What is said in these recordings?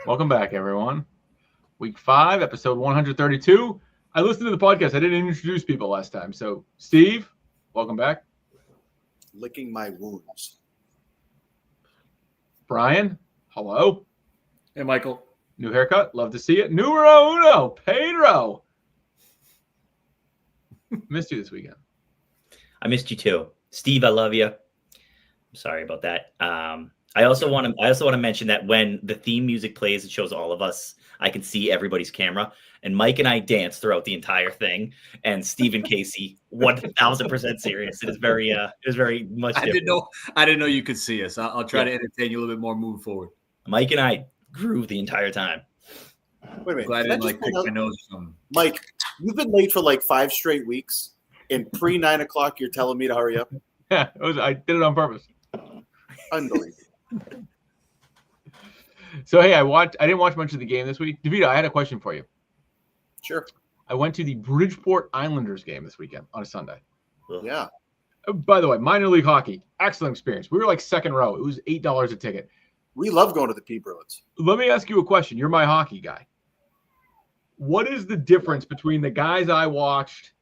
Welcome back, everyone. Week 5, episode 132. I listened to the podcast. I didn't introduce people last time. So, Steve, welcome back. Licking my wounds. Brian, hello. Hey, Michael. New haircut. Love to see it. Numero uno, Pedro. Missed you this weekend. I missed you too. Steve, I love you. I'm sorry about that. I also want to mention that when the theme music plays, it shows all of us. I can see everybody's camera, and Mike and I dance throughout the entire thing. And Steve and Casey, 1,000% serious. It is very much. I didn't know you could see us. I'll try to entertain you a little bit more moving forward. Mike and I groove the entire time. Wait a minute. Glad I didn't pick my nose or something. Mike, you've been late for like 5 straight weeks, and pre-9 o'clock, you're telling me to hurry up. Yeah, I did it on purpose. Unbelievable. So, hey, I didn't watch much of the game this week. DeVito, I had a question for you. Sure. I went to the Bridgeport Islanders game this weekend on a Sunday. Yeah. By the way, minor league hockey, excellent experience. We were like second row. It was $8 a ticket. We love going to the P Bruins. Let me ask you a question. You're my hockey guy. What is the difference between the guys I watched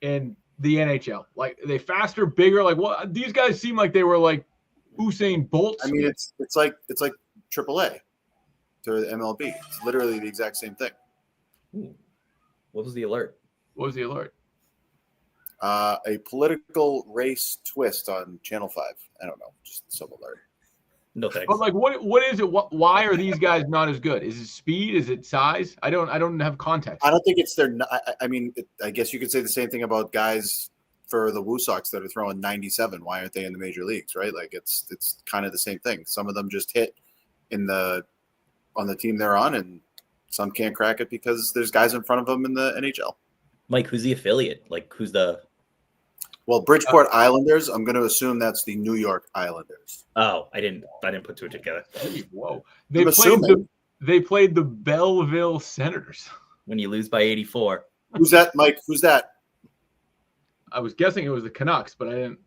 and the NHL? Like, are they faster, bigger? Like, what? These guys seem like they were like Usain Bolt. I mean, it's like AAA to the MLB. It's literally the exact same thing. Ooh. What was the alert? What was the alert? A political race twist on Channel 5. I don't know, just some alert. No thanks. But like, what is it? Why are these guys not as good? Is it speed? Is it size? I don't have context. I don't think it's their. I mean, I guess you could say the same thing about guys for the Woo Sox that are throwing 97. Why aren't they in the major leagues? Right? Like it's kind of the same thing. Some of them just hit on the team they're on, and some can't crack it because there's guys in front of them in the NHL. Mike, who's the affiliate? Like, who's the? Well, Bridgeport Islanders. I'm going to assume that's the New York Islanders. Oh, I didn't put two together. Whoa! They played the Belleville Senators. When you lose by 84. Who's that, Mike? Who's that? I was guessing it was the Canucks, but I didn't.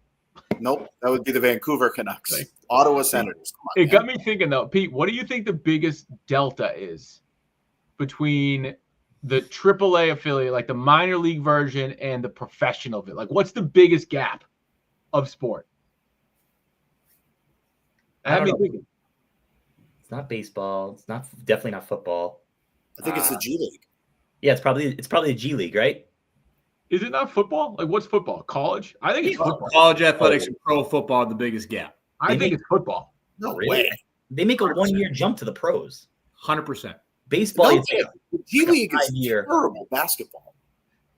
Nope, that would be the Vancouver Canucks. Ottawa Senators. It got me thinking, though, Pete. What do you think the biggest delta is between the AAA affiliate, like the minor league version, and the professional? Like, what's the biggest gap of sport? I don't know. It's not baseball. It's definitely not football. I think it's the G League. Yeah, it's probably the G League, right? Is it not football? Like, what's football? College? I think it's football. College athletics and pro football are the biggest gap. I think it's football. No Really? way. They make a 1-year jump to the pros. 100%. Baseball, No, it's the G League is 5-year. terrible basketball.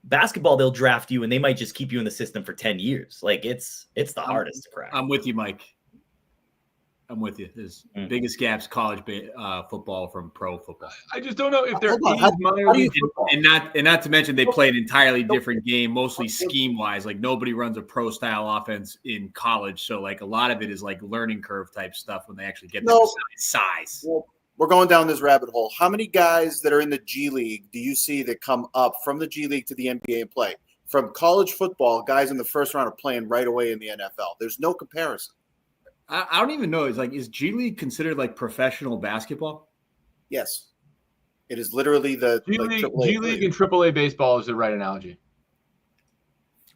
Basketball, they'll draft you and they might just keep you in the system for 10 years. Like, it's the hardest to crack. I'm with you, Mike. I'm with you. There's biggest gaps college football from pro football. I just don't know if there is minor how do you league football. And not to mention they play an entirely different game, mostly scheme wise. Like nobody runs a pro style offense in college, so like a lot of it is like learning curve type stuff when they actually get to size. Well, we're going down this rabbit hole. How many guys that are in the G League do you see that come up from the G League to the NBA and play? From college football, guys in the first round are playing right away in the NFL. There's no comparison. I don't even know. Is G League considered like professional basketball? Yes. It is literally the G League and AAA baseball is the right analogy.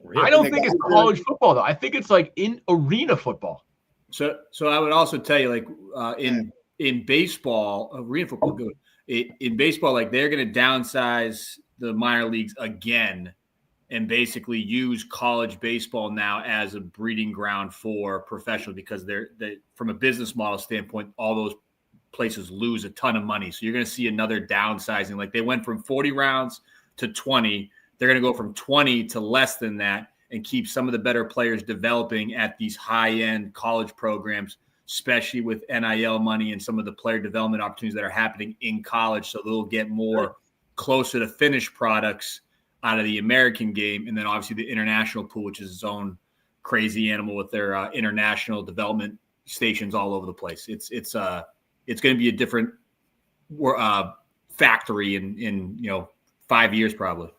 Really? I don't think it's college football, though. I think it's like in arena football. So I would also tell you, like in baseball, arena football, good. In baseball, like they're going to downsize the minor leagues again and basically use college baseball now as a breeding ground for professional because they're from a business model standpoint, all those places lose a ton of money. So you're going to see another downsizing. Like they went from 40 rounds to 20. They're going to go from 20 to less than that and keep some of the better players developing at these high-end college programs, especially with NIL money and some of the player development opportunities that are happening in college. So they'll get more closer to finished products out of the American game, and then obviously the international pool, which is its own crazy animal with their international development stations all over the place. It's going to be a different factory in 5 years probably.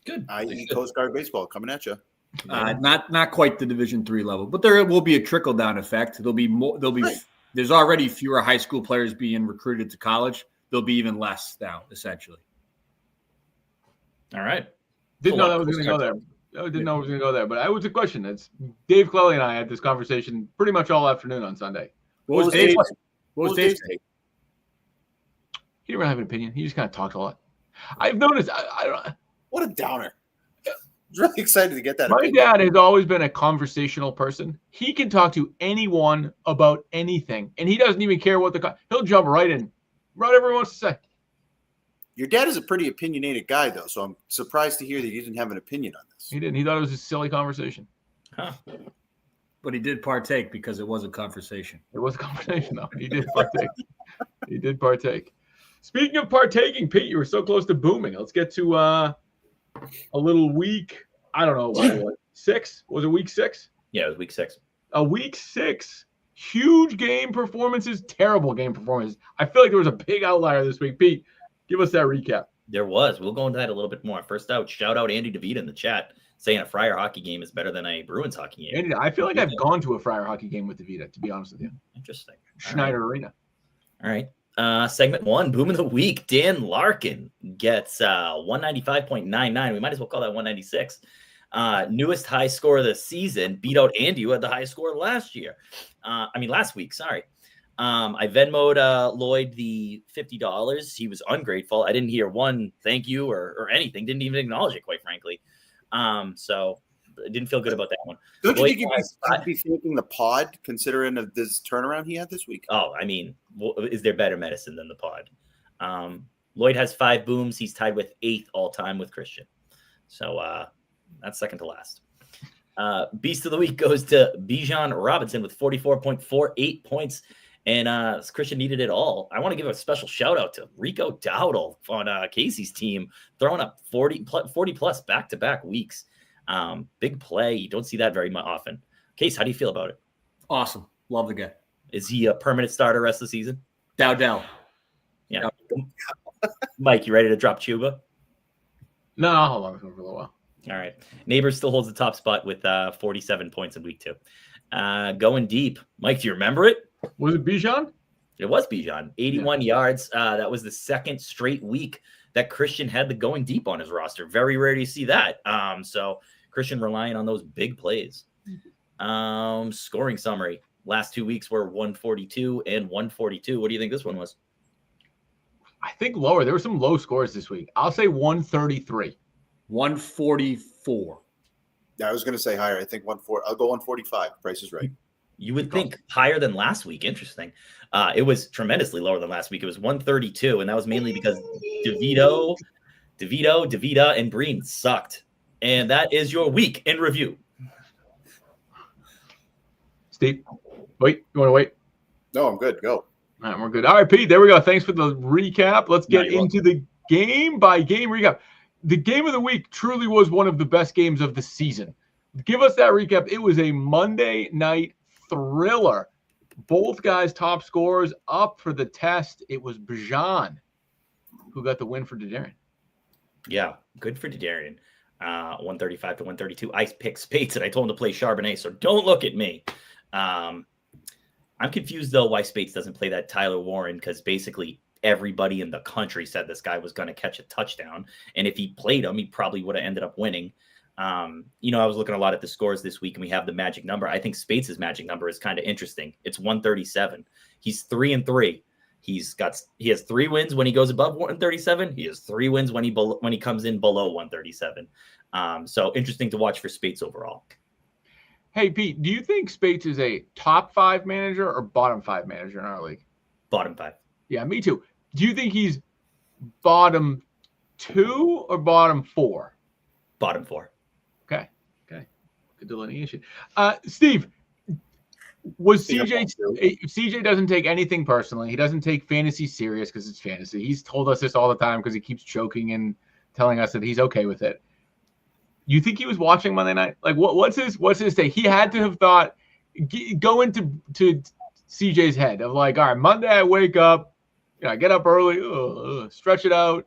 Good. I.e. Coast Guard baseball coming at you. Not quite the Division III level, but there will be a trickle down effect. There'll be more. there's already fewer high school players being recruited to college. There'll be even less now, essentially. All right. Didn't know that was going to go there. I didn't know it was going to go there, but it was a question. It's Dave Clelly and I had this conversation pretty much all afternoon on Sunday. What was Dave's take? He didn't really have an opinion. He just kind of talked a lot. I've noticed. I don't. What a downer. I was really excited to get that. My dad has always been a conversational person. He can talk to anyone about anything, and he doesn't even care what he'll jump right in, whatever he wants to say. Your dad is a pretty opinionated guy, though, so I'm surprised to hear that he didn't have an opinion on this. He didn't. He thought it was a silly conversation. Huh. But he did partake because it was a conversation. It was a conversation, though. He did partake. He did partake. Speaking of partaking, Pete, you were so close to booming. Let's get to a little week. I don't know. What, 6? Was it week 6? Yeah, it was week 6. A week 6. Huge game performances, terrible game performances. I feel like there was a big outlier this week. Pete, give us that recap. There was. We'll go into that a little bit more. First out, shout out Andy DeVita in the chat saying a Friar hockey game is better than a Bruins hockey game. Andy, I feel like I've gone to a Friar hockey game with DeVita, to be honest with you. Interesting. Schneider Arena. All right. Segment 1, boom of the week. Dan Larkin gets 195.99. We might as well call that 196. Newest high score of the season. Beat out Andy, who had the highest score last week. Sorry. I Venmo'd Lloyd the $50. He was ungrateful. I didn't hear one thank you or anything. Didn't even acknowledge it, quite frankly. So I didn't feel good about that one. Don't you think you'd be thanking the pod, considering of this turnaround he had this week? Oh, I mean, is there better medicine than the pod? Lloyd has 5 booms. He's tied with 8th all time with Christian. So that's second to last. Beast of the week goes to Bijan Robinson with 44.48 points. And Christian needed it all. I want to give a special shout out to Rico Dowdle on Casey's team, throwing up 40 plus back-to-back weeks. Big play. You don't see that very often. Case, how do you feel about it? Awesome. Love the guy. Is he a permanent starter rest of the season? Dowdell. Yeah. Mike, you ready to drop Chuba? No, I'll hold on for a little while. All right. Neighbors still holds the top spot with 47 points in week 2. Going deep. Mike, do you remember it? Was it Bijan? It was Bijan. 81 yards. That was the second straight week that Christian had the going deep on his roster. Very rare to see that. So Christian relying on those big plays. Scoring summary. Last 2 weeks were 142 and 142. What do you think this one was? I think lower. There were some low scores this week. I'll say 133. 144. Yeah, I was going to say higher. I think 140. I'll go 145. Price is right. You would think higher than last week. Interesting. It was tremendously lower than last week. It was 132, and that was mainly because DeVita, and Breen sucked. And that is your week in review. Steve, wait. You want to wait? No, I'm good. Go. All right, we're good. All right, Pete, there we go. Thanks for the recap. Let's get into the game-by-game recap. The game of the week truly was one of the best games of the season. Give us that recap. It was a Monday night thriller. Both guys' top scorers up for the test. It was Bijan who got the win for Didarian. Yeah, good for Didarian. 135 to 132. I picked Spates, and I told him to play Charbonnet, so don't look at me. I'm confused, though, why Spates doesn't play that Tyler Warren, because basically everybody in the country said this guy was going to catch a touchdown. And if he played him, he probably would have ended up winning. I was looking a lot at the scores this week, and we have the magic number. I think Spates' magic number is kind of interesting. It's 137. He's 3-3. He has 3 wins when he goes above 137. He has 3 wins when he comes in below 137. So interesting to watch for Spates overall. Hey, Pete, do you think Spates is a top 5 manager or bottom 5 manager in our league? Bottom 5. Yeah, me too. Do you think he's bottom 2 or bottom 4? Bottom 4. Okay. Good delineation. Steve, was CJ doesn't take anything personally. He doesn't take fantasy serious because it's fantasy. He's told us this all the time because he keeps joking and telling us that he's okay with it. You think he was watching Monday night? Like, what's his take? He had to have thought, go into CJ's head of like, all right, Monday I wake up, I get up early, stretch it out.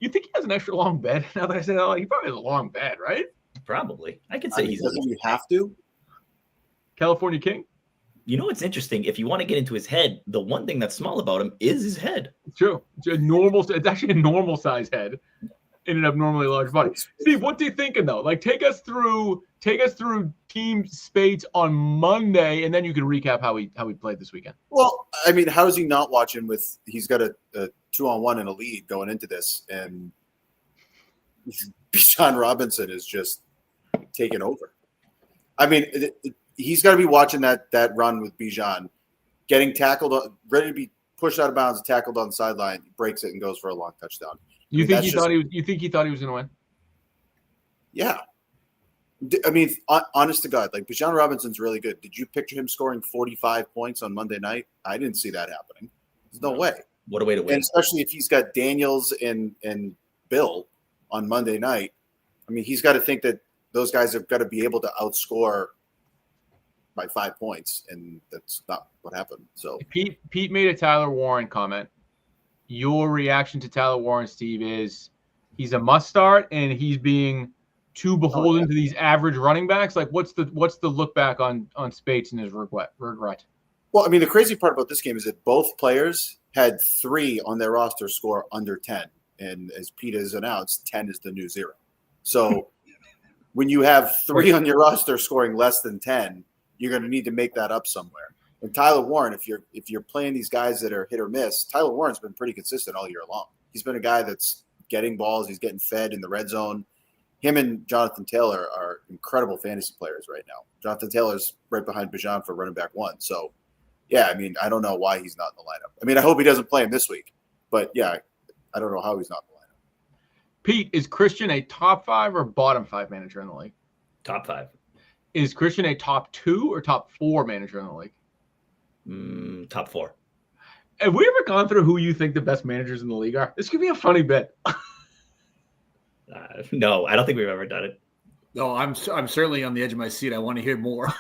You think he has an extra long bed? Now that I said that, he probably has a long bed, right? Probably. I could say doesn't he have to? California King? You know what's interesting? If you want to get into his head, the one thing that's small about him is his head. It's true. It's actually a normal size head in an abnormally large body. Steve, what are you thinking though? Like, take us through team Spates on Monday, and then you can recap how he played this weekend. Well, I mean, how is he not watching with? He's got a 2-on-1 in a lead going into this, and Bijan Robinson is just taking over. I mean, he's got to be watching that run with Bijan, getting tackled, ready to be pushed out of bounds, tackled on the sideline, breaks it and goes for a long touchdown. You think he thought he was going to win? Yeah. I mean, honest to God, like Bijan Robinson's really good. Did you picture him scoring 45 points on Monday night? I didn't see that happening. There's no way. What a way to win. And especially if he's got Daniels and Bill on Monday night. I mean, he's got to think that those guys have got to be able to outscore by 5 points, and that's not what happened. So Pete made a Tyler Warren comment. Your reaction to Tyler Warren, Steve, is he's a must start and he's being too beholden to these average running backs. Like, what's the look back on Spates and his regret? Well, I mean, the crazy part about this game is that both players had 3 on their roster score under 10, and as Pete has announced, 10 is the new 0. So when you have 3 on your roster scoring less than 10, you're going to need to make that up somewhere. And Tyler Warren, if you're playing these guys that are hit or miss, Tyler Warren's been pretty consistent all year long. He's been a guy that's getting balls. He's getting fed in the red zone. Him and Jonathan Taylor are incredible fantasy players right now. Jonathan Taylor's right behind Bijan for running back 1. So, yeah, I mean, I don't know why he's not in the lineup. I mean, I hope he doesn't play him this week. But, yeah, I don't know how he's not in the lineup. Pete, is Christian a top 5 or bottom 5 manager in the league? Top 5. Is Christian a top 2 or top 4 manager in the league? Top 4. Have we ever gone through who you think the best managers in the league are? This could be a funny bit. No, I don't think we've ever done it. No, I'm certainly on the edge of my seat. I want to hear more.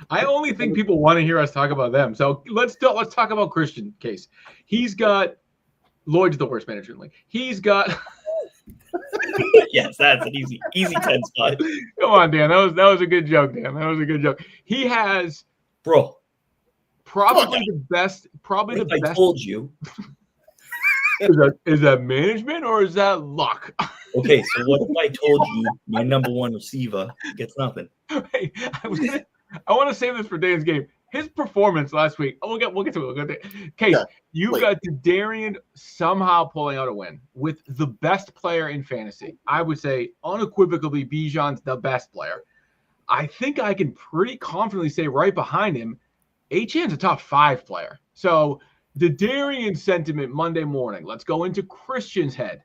I only think people want to hear us talk about them. So let's talk about Christian Case. He's got Lloyd's the worst manager in the league. He's got Yes, that's an easy 10 spot. Come on, Dan. That was a good joke, Dan. That was a good joke. He has probably the best. I told you. Is that management or is that luck? Okay, so what if I told you my number 1 receiver gets nothing? Hey, I want to save this for Dan's game. His performance last week. We'll get to it. Case, you've got Darian somehow pulling out a win with the best player in fantasy. I would say unequivocally Bijan's the best player. I think I can pretty confidently say right behind him, Achan's a top 5 player. So the Darian sentiment Monday morning. Let's go into Christian's head.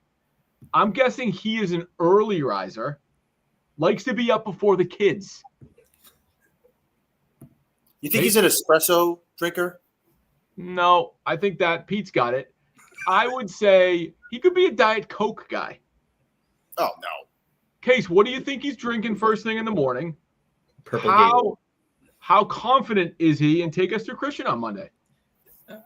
I'm guessing he is an early riser, likes to be up before the kids. You think he's an espresso drinker? No, I think that Pete's got it. I would say he could be a Diet Coke guy. Oh, no. Case, what do you think he's drinking first thing in the morning? Purple How confident is he? And take us to Christian on Monday.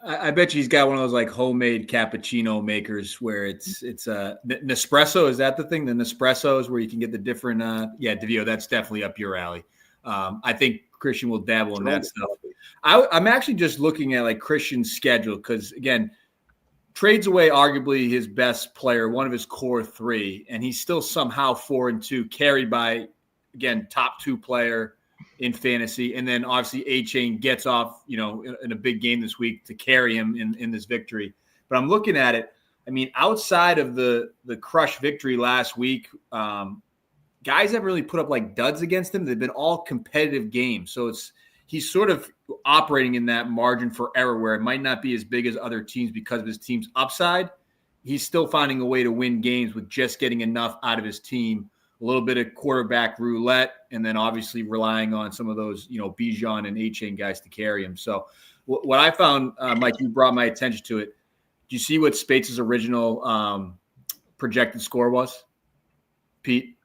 I bet you he's got one of those like homemade cappuccino makers where it's Nespresso. Is that the thing? The Nespresso is where you can get the different. DeVio, that's definitely up your alley. I think Christian will dabble in that stuff. I'm actually just looking at like Christian's schedule because again, trades away arguably his best player, one of his core 3, and he's still somehow 4-2, carried by again top 2 player in fantasy, and then obviously A-Chain gets off, in a big game this week to carry him in this victory. But I'm looking at it. I mean, outside of the crush victory last week, guys haven't really put up like duds against him. They've been all competitive games. So he's sort of operating in that margin for error where it might not be as big as other teams because of his team's upside. He's still finding a way to win games with just getting enough out of his team. A little bit of quarterback roulette, and then obviously relying on some of those, Bijan and A-Chain guys to carry him. So what I found, Mike, you brought my attention to it. Do you see what Spates' original projected score was, Pete?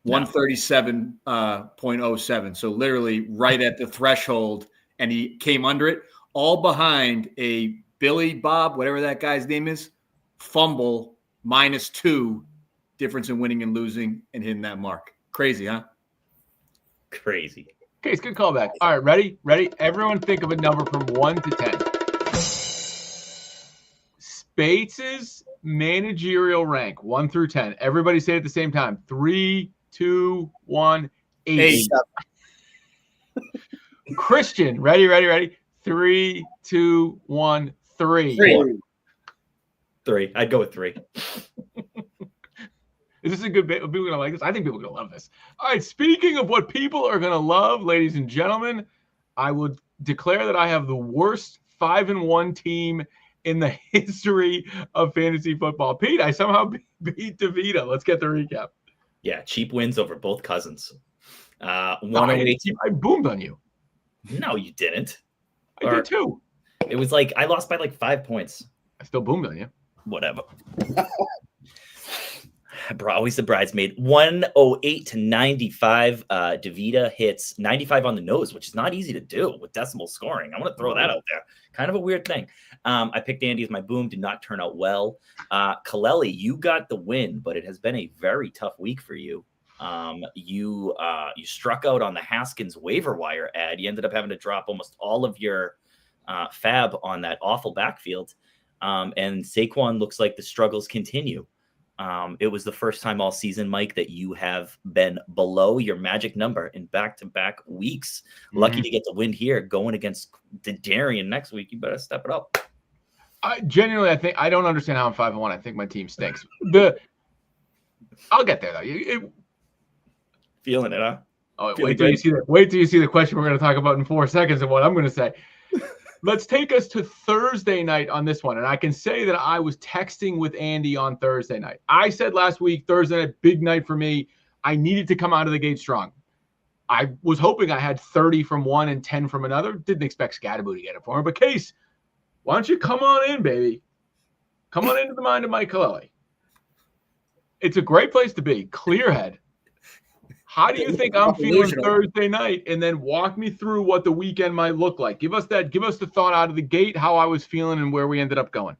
137.07. So literally right at the threshold, and he came under it, all behind a Billy Bob, whatever that guy's name is, fumble -2. Difference in winning and losing and hitting that mark. Crazy, huh? Crazy. Okay, it's good callback. All right, ready? Everyone think of a number from 1 to 10. Spates' managerial rank, 1 through 10. Everybody say it at the same time. 3, 2, 1, 8. 8. Christian, ready? 3, 2, 1, 3. 3. 3. I'd go with 3. Is this a good bit? Are people going to like this? I think people are going to love this. All right, speaking of what people are going to love, ladies and gentlemen, I would declare that I have the worst 5-1 team in the history of fantasy football. Pete, I somehow beat DeVita. Let's get the recap. Yeah, cheap wins over both cousins. 108. I boomed on you. No, you didn't. I did too. It was like I lost by like 5 points. I still boomed on you. Whatever. Always the bridesmaid. 108 to 95. DeVita hits 95 on the nose, which is not easy to do with decimal scoring. I want to throw that out there. Kind of a weird thing. I picked Andy as my boom. Did not turn out well. Kaleli, you got the win, but it has been a very tough week for you. You struck out on the Haskins waiver wire ad. You ended up having to drop almost all of your fab on that awful backfield. And Saquon looks like the struggles continue. It was the first time all season, Mike, that you have been below your magic number in back-to-back weeks. Lucky to get the win here. Going against Darian next week, you better step it up. Genuinely, I don't understand how I'm 5-1. I think my team stinks. I'll get there though. Feeling it, huh? Oh, wait till you see the question we're going to talk about in 4 seconds and what I'm going to say. Let's take us to Thursday night on this one. And I can say that I was texting with Andy on Thursday night. I said last week, Thursday night, big night for me. I needed to come out of the gate strong. I was hoping I had 30 from one and 10 from another. Didn't expect Scadaboo to get it for me. But Case, why don't you come on in, baby? Come on into the mind of Mike Kaleli. It's a great place to be. Clear head. How do you think I'm feeling Thursday night? And then walk me through what the weekend might look like. Give us the thought out of the gate, how I was feeling and where we ended up going.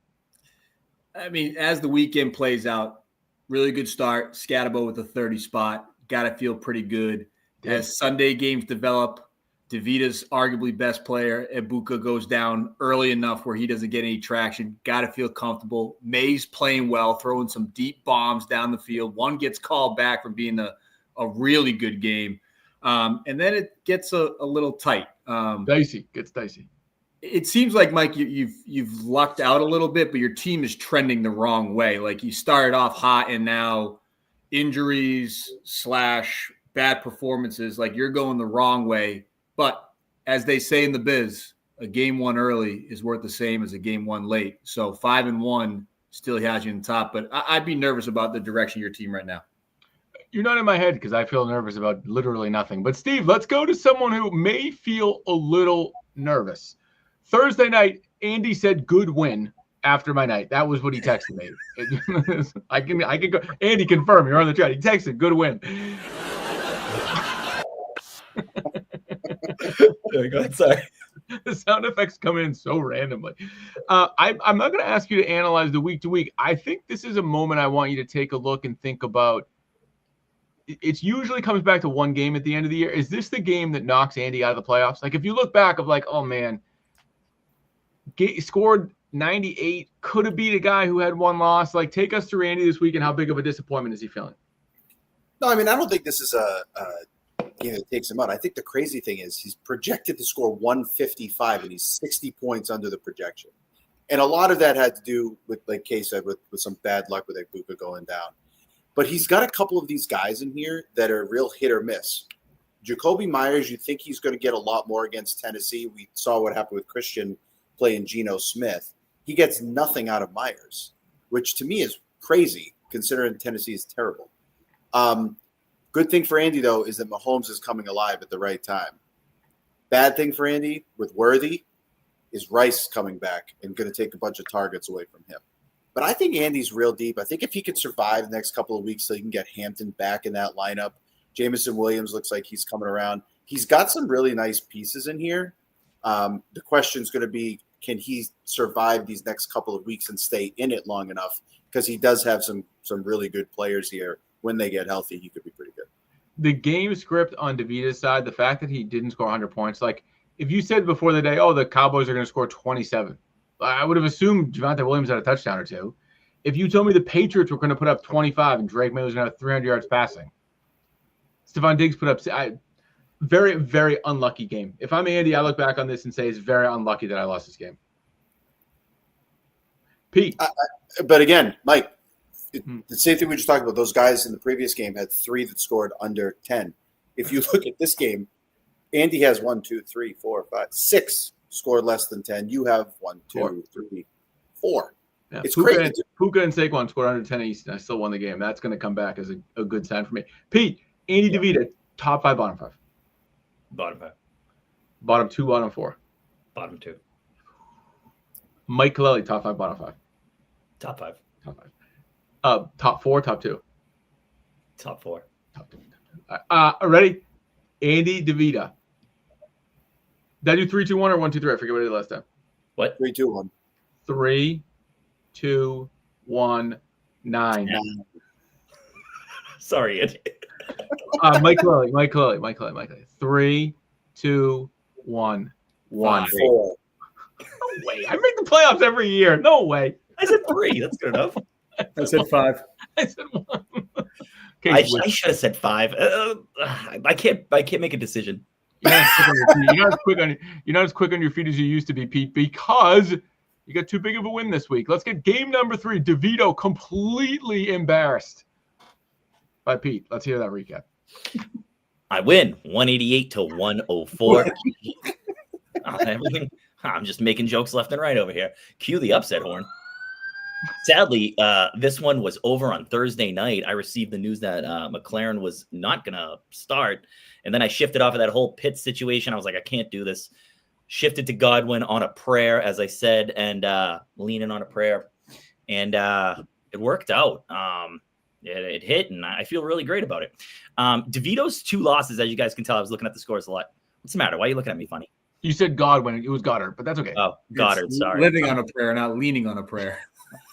I mean, as the weekend plays out, really good start. Scadabo with a 30 spot. Got to feel pretty good. As Sunday games develop, DeVita's arguably best player. Ibuka goes down early enough where he doesn't get any traction. Got to feel comfortable. May's playing well, throwing some deep bombs down the field. One gets called back from being a really good game. And then it gets a little tight. Gets dicey. It seems like, Mike, you've lucked out a little bit, but your team is trending the wrong way. Like you started off hot and now injuries / bad performances, like you're going the wrong way. But as they say in the biz, a game won early is worth the same as a game won late. So 5-1 still has you in the top, but I'd be nervous about the direction of your team right now. You're not in my head because I feel nervous about literally nothing. But Steve, let's go to someone who may feel a little nervous. Thursday night, Andy said good win after my night. That was what he texted me. I can go. Andy, confirm. You're on the chat. He texted good win. Go ahead, sorry. The sound effects come in so randomly. I'm not going to ask you to analyze the week to week. I think this is a moment I want you to take a look and think about. It usually comes back to one game at the end of the year. Is this the game that knocks Andy out of the playoffs? Like if you look back of like, oh man, scored 98, could have beat a guy who had one loss. Like take us through Andy this week and how big of a disappointment is he feeling? No, I mean, I don't think this is a game that takes him out. I think the crazy thing is he's projected to score 155 and he's 60 points under the projection. And a lot of that had to do with, like Kay said, with some bad luck with Ibuka going down. But he's got a couple of these guys in here that are real hit or miss. Jacoby Myers, you think he's going to get a lot more against Tennessee. We saw what happened with Christian playing Geno Smith. He gets nothing out of Myers, which to me is crazy considering Tennessee is terrible. Good thing for Andy, though, is that Mahomes is coming alive at the right time. Bad thing for Andy with Worthy is Rice coming back and going to take a bunch of targets away from him. But I think Andy's real deep. I think if he could survive the next couple of weeks so he can get Hampton back in that lineup, Jameson Williams looks like he's coming around. He's got some really nice pieces in here. The question is going to be, can he survive these next couple of weeks and stay in it long enough? Because he does have some really good players here. When they get healthy, he could be pretty good. the game script on DeVita's side, the fact that he didn't score 100 points, like if you said before the day, oh, the Cowboys are going to score 27, I would have assumed Javonte Williams had a touchdown or two. If you told me the Patriots were going to put up 25 and Drake May was going to have 300 yards passing, Stephon Diggs put up very, very unlucky game. If I'm Andy, I look back on this and say it's very unlucky that I lost this game. Pete. But again, Mike, the same thing we just talked about. Those guys in the previous game had 3 that scored under 10. If you look at this game, Andy has 1, 2, 3, 4, 5, 6 scored less than 10. You have 1, 2, 3, 4. Yeah, it's crazy. Puka and Saquon scored under 10 East, and I still won the game. That's going to come back as a good sign for me. Pete, Andy DeVita, top 5, bottom 5. Bottom 5. Bottom 2, bottom 4. Bottom 2. Mike Kaleli, top 5, bottom 5. Top 5. Top 5. Top 4, top 2. Top 4. Top 2. Ready? Andy DeVita. Did I do 3, 2, 1 or 1, 2, 3? I forget what I did last time. What? 3, 2, 1. 3, 2, 1, 9. Sorry, Andy. Mike Kaleli. 3, 2, 1, 1. 4. No way. I make the playoffs every year. No way. I said 3. That's good enough. I said 5. I said 1. Okay, I should have said 5. I can't make a decision. You're not as quick on your feet as you used to be, Pete, because you got too big of a win this week. Let's get game number 3. DeVito completely embarrassed by Pete. Let's hear that recap. I win 188 to 104. I'm just making jokes left and right over here. Cue the upset horn. Sadly, this one was over on Thursday night. I received the news that McLaren was not going to start. And then I shifted off of that whole pit situation. I was like, I can't do this. Shifted to Godwin on a prayer, as I said, and leaning on a prayer. And it worked out. It hit, and I feel really great about it. DeVito's 2 losses, as you guys can tell, I was looking at the scores a lot. What's the matter? Why are you looking at me funny? You said Godwin. It was Goddard, but that's okay. Oh, Goddard, sorry. Living on a prayer, not leaning on a prayer.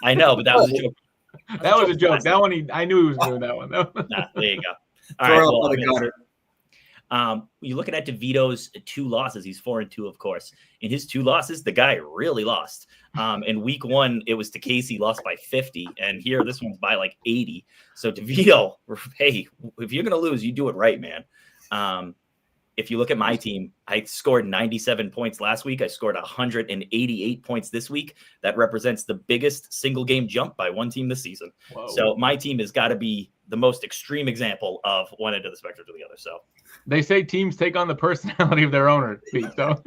I know, but that was a joke. That was a joke. That one, I knew he was doing that one, though. Nah, there you go. All right, well, you're looking at DeVito's 2 losses. He's 4-2, of course. In his 2 losses, the guy really lost. In week 1, it was to Casey, lost by 50. And here, this one's by like 80. So DeVito, hey, if you're going to lose, you do it right, man. If you look at my team, I scored 97 points last week. I scored 188 points this week. That represents the biggest single game jump by one team this season. Whoa. So my team has got to be the most extreme example of one end of the spectrum to the other. So they say teams take on the personality of their owner, Pete. So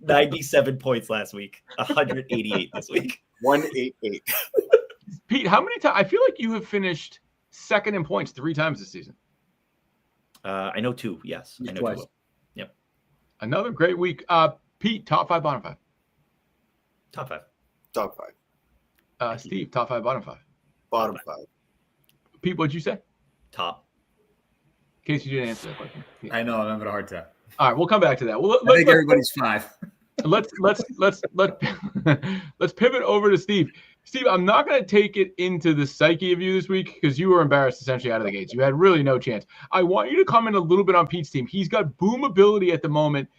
97 points last week, 188 this week. 188. Pete, how many times? I feel like you have finished second in points 3 times this season. I know 2. Yes, I know twice. 2. Yep. Another great week. Pete, top 5, bottom 5. Top 5. Top 5. Steve, top 5, bottom 5. Bottom 5. Pete, what'd you say? Top. In case you didn't answer that question. Yeah. I know. I'm having a hard time. All right, we'll come back to that. Well, I think everybody's 5. Let's pivot over to Steve. Steve, I'm not going to take it into the psyche of you this week because you were embarrassed essentially out of the gates. You had really no chance. I want you to comment a little bit on Pete's team. He's got boom ability at the moment,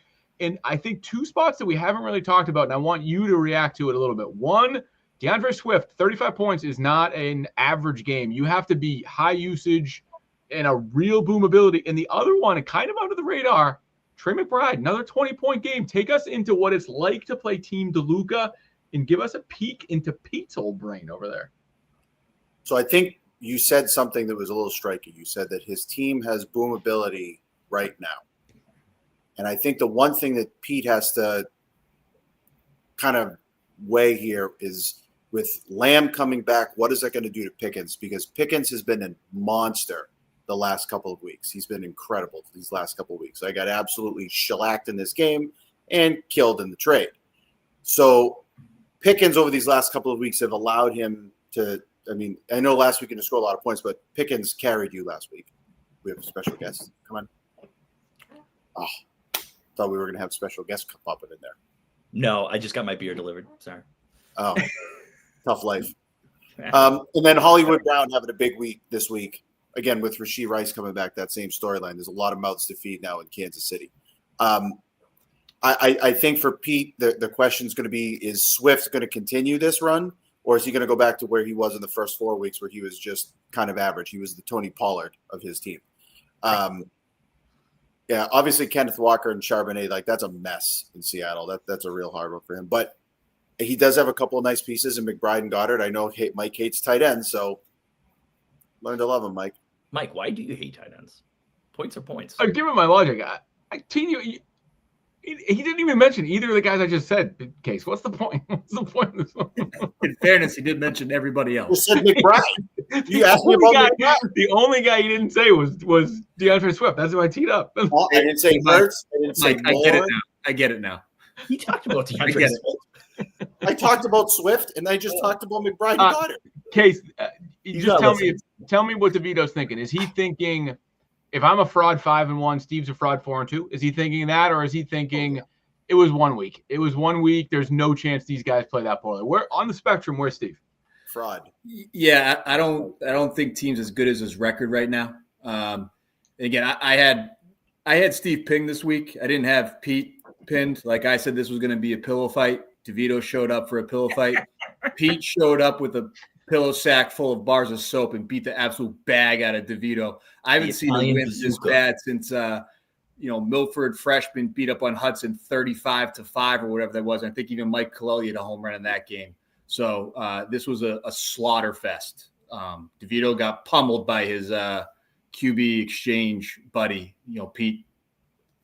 and I think 2 spots that we haven't really talked about, and I want you to react to it a little bit. 1, DeAndre Swift, 35 points is not an average game. You have to be high usage and a real boom ability. And the other one, and kind of under the radar, Trey McBride, another 20-point game. Take us into what it's like to play Team DeLuca and give us a peek into Pete's old brain over there. So I think you said something that was a little striking. You said that his team has boom ability right now. And I think the one thing that Pete has to kind of weigh here is with Lamb coming back, what is that going to do to Pickens? Because Pickens has been a monster the last couple of weeks. He's been incredible these last couple of weeks. I got absolutely shellacked in this game and killed in the trade. So Pickens over these last couple of weeks have allowed him to, I mean, I know last week he didn't score a lot of points, but Pickens carried you last week. We have a special guest. Come on. Oh, thought we were going to have special guests popping in there. No, I just got my beer delivered. Sorry. Oh, tough life. And then Hollywood Brown having a big week this week. again, with Rashee Rice coming back, that same storyline. There's a lot of mouths to feed now in Kansas City. I think for Pete, the question is going to be: is Swift going to continue this run, or is he going to go back to where he was in the first 4 weeks, where he was just kind of average? He was the Tony Pollard of his team. Yeah, obviously Kenneth Walker and Charbonnet, like that's a mess in Seattle. That's a real hard one for him. But he does have a couple of nice pieces in McBride and Goddard. I know Mike hates tight ends, so learn to love him, Mike. Mike, why do you hate tight ends? Points are points. I'm giving my logic. He didn't even mention either of the guys I just said. Case, what's the point? What's the point of this one? In fairness, he did mention everybody else. You said McBride. You asked me about McBride. The only guy you didn't say was DeAndre Swift. That's who I teed up. I didn't say Hurts. I didn't say Mike, I get it now. He talked about DeAndre Swift. I talked about Swift, and I just talked about McBride and Goddard. Case, just tell me what DeVito's thinking. Is he thinking, if I'm a fraud 5-1, Steve's a fraud 4-2? Is he thinking that, or is he thinking it was 1 week? It was 1 week. There's no chance these guys play that poorly. Where on the spectrum? Where's Steve? Fraud. Yeah, I don't think team's as good as his record right now. Again, I had Steve pinned this week. I didn't have Pete pinned. Like I said, this was going to be a pillow fight. DeVito showed up for a pillow fight. Pete showed up with a pillow sack full of bars of soap and beat the absolute bag out of DeVito. I haven't seen a win this bad since Milford freshman beat up on Hudson 35-5 or whatever that was. I think even Mike Colelli had a home run in that game. So this was a slaughter fest. DeVito got pummeled by his QB exchange buddy, Pete,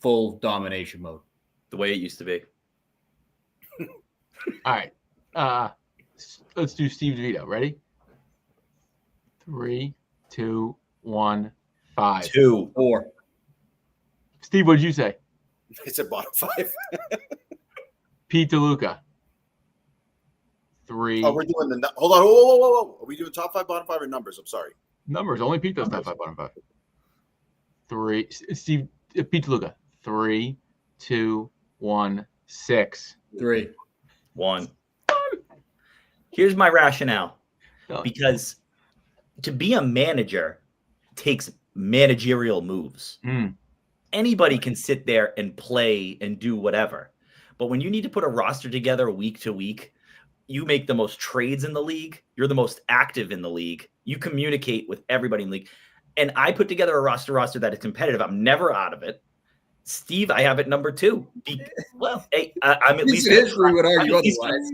full domination mode. The way it used to be. All right. Let's do Steve DeVito. Ready? 3, 2, 1, 5. 2. 4. Steve, what did you say? I said bottom 5. Pete DeLuca. 3. Oh, we're doing the – hold on. Whoa. Are we doing top 5, bottom 5, or numbers? I'm sorry. Numbers. Only Pete does top 5, bottom 5. 3. Steve, Pete DeLuca. 3, 2, 1, 6. 3. 1. Here's my rationale. Because to be a manager takes managerial moves. Anybody can sit there and play and do whatever. But when you need to put a roster together week to week, you make the most trades in the league. You're the most active in the league. You communicate with everybody in the league. And I put together a roster that is competitive. I'm never out of it. Steve, I have it number 2. Well, hey, I'm at least history would argue otherwise.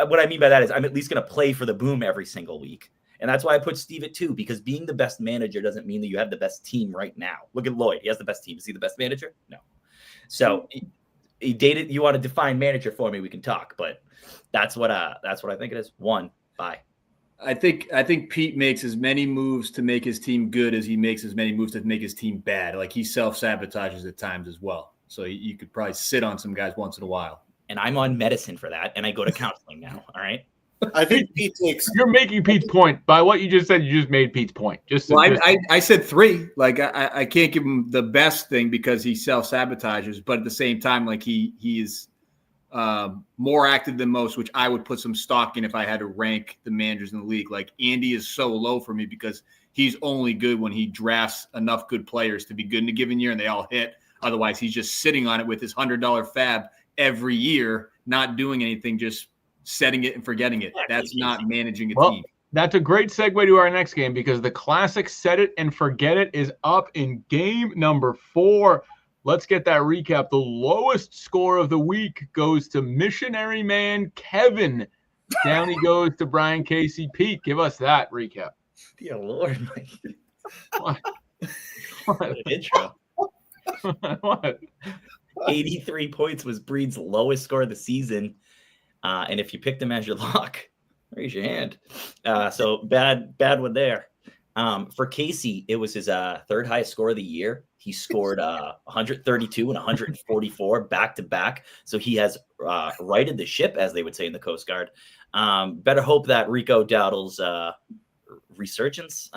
What I mean by that is I'm at least going to play for the boom every single week. And that's why I put Steve at 2, because being the best manager doesn't mean that you have the best team right now. Look at Lloyd. He has the best team. Is he the best manager? No. So he dated. You want to define manager for me? We can talk, but that's what I think it is. 1. Bye. I think Pete makes as many moves to make his team good as he makes as many moves to make his team bad. Like he self-sabotages at times as well. So you could probably sit on some guys once in a while. And I'm on medicine for that, and I go to counseling now. All right. I think Pete takes. You're making Pete's point by what you just said. You just made Pete's point. I said 3. Like I can't give him the best thing because he self-sabotages, but at the same time, like he is more active than most, which I would put some stock in if I had to rank the managers in the league. Like Andy is so low for me because he's only good when he drafts enough good players to be good in a given year and they all hit. Otherwise, he's just sitting on it with his $100 fab every year, not doing anything, just setting it and forgetting it. That's not managing a team. That's a great segue to our next game because the classic set it and forget it is up in game number 4. Let's get that recap. The lowest score of the week goes to Missionary Man Kevin. Down he goes to Brian Casey. Pete, give us that recap. Dear Lord, Mike. What an intro. What? 83 points was Breed's lowest score of the season. And if you picked him as your lock, raise your hand. So bad one there. For Casey, it was his third highest score of the year. He scored 132 and 144 back to back. So he has righted the ship, as they would say in the Coast Guard. Better hope that Rico Dowdle's resurgence,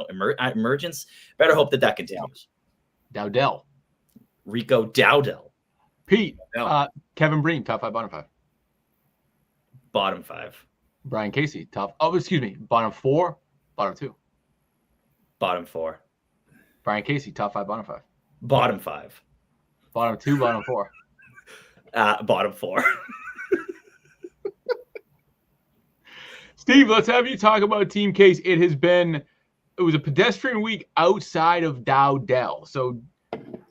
emergence. Better hope that continues. Dowdell. Rico Dowdell. Pete. Kevin Breen, top 5, bottom 5. Bottom 5. Brian Casey, top. Oh, excuse me. Bottom 4, bottom 2. Bottom 4. Brian Casey, top 5, bottom 5. Bottom 5. Bottom 2, bottom 4. Bottom 4. Steve, let's have you talk about Team Case. It was a pedestrian week outside of Dowdell. So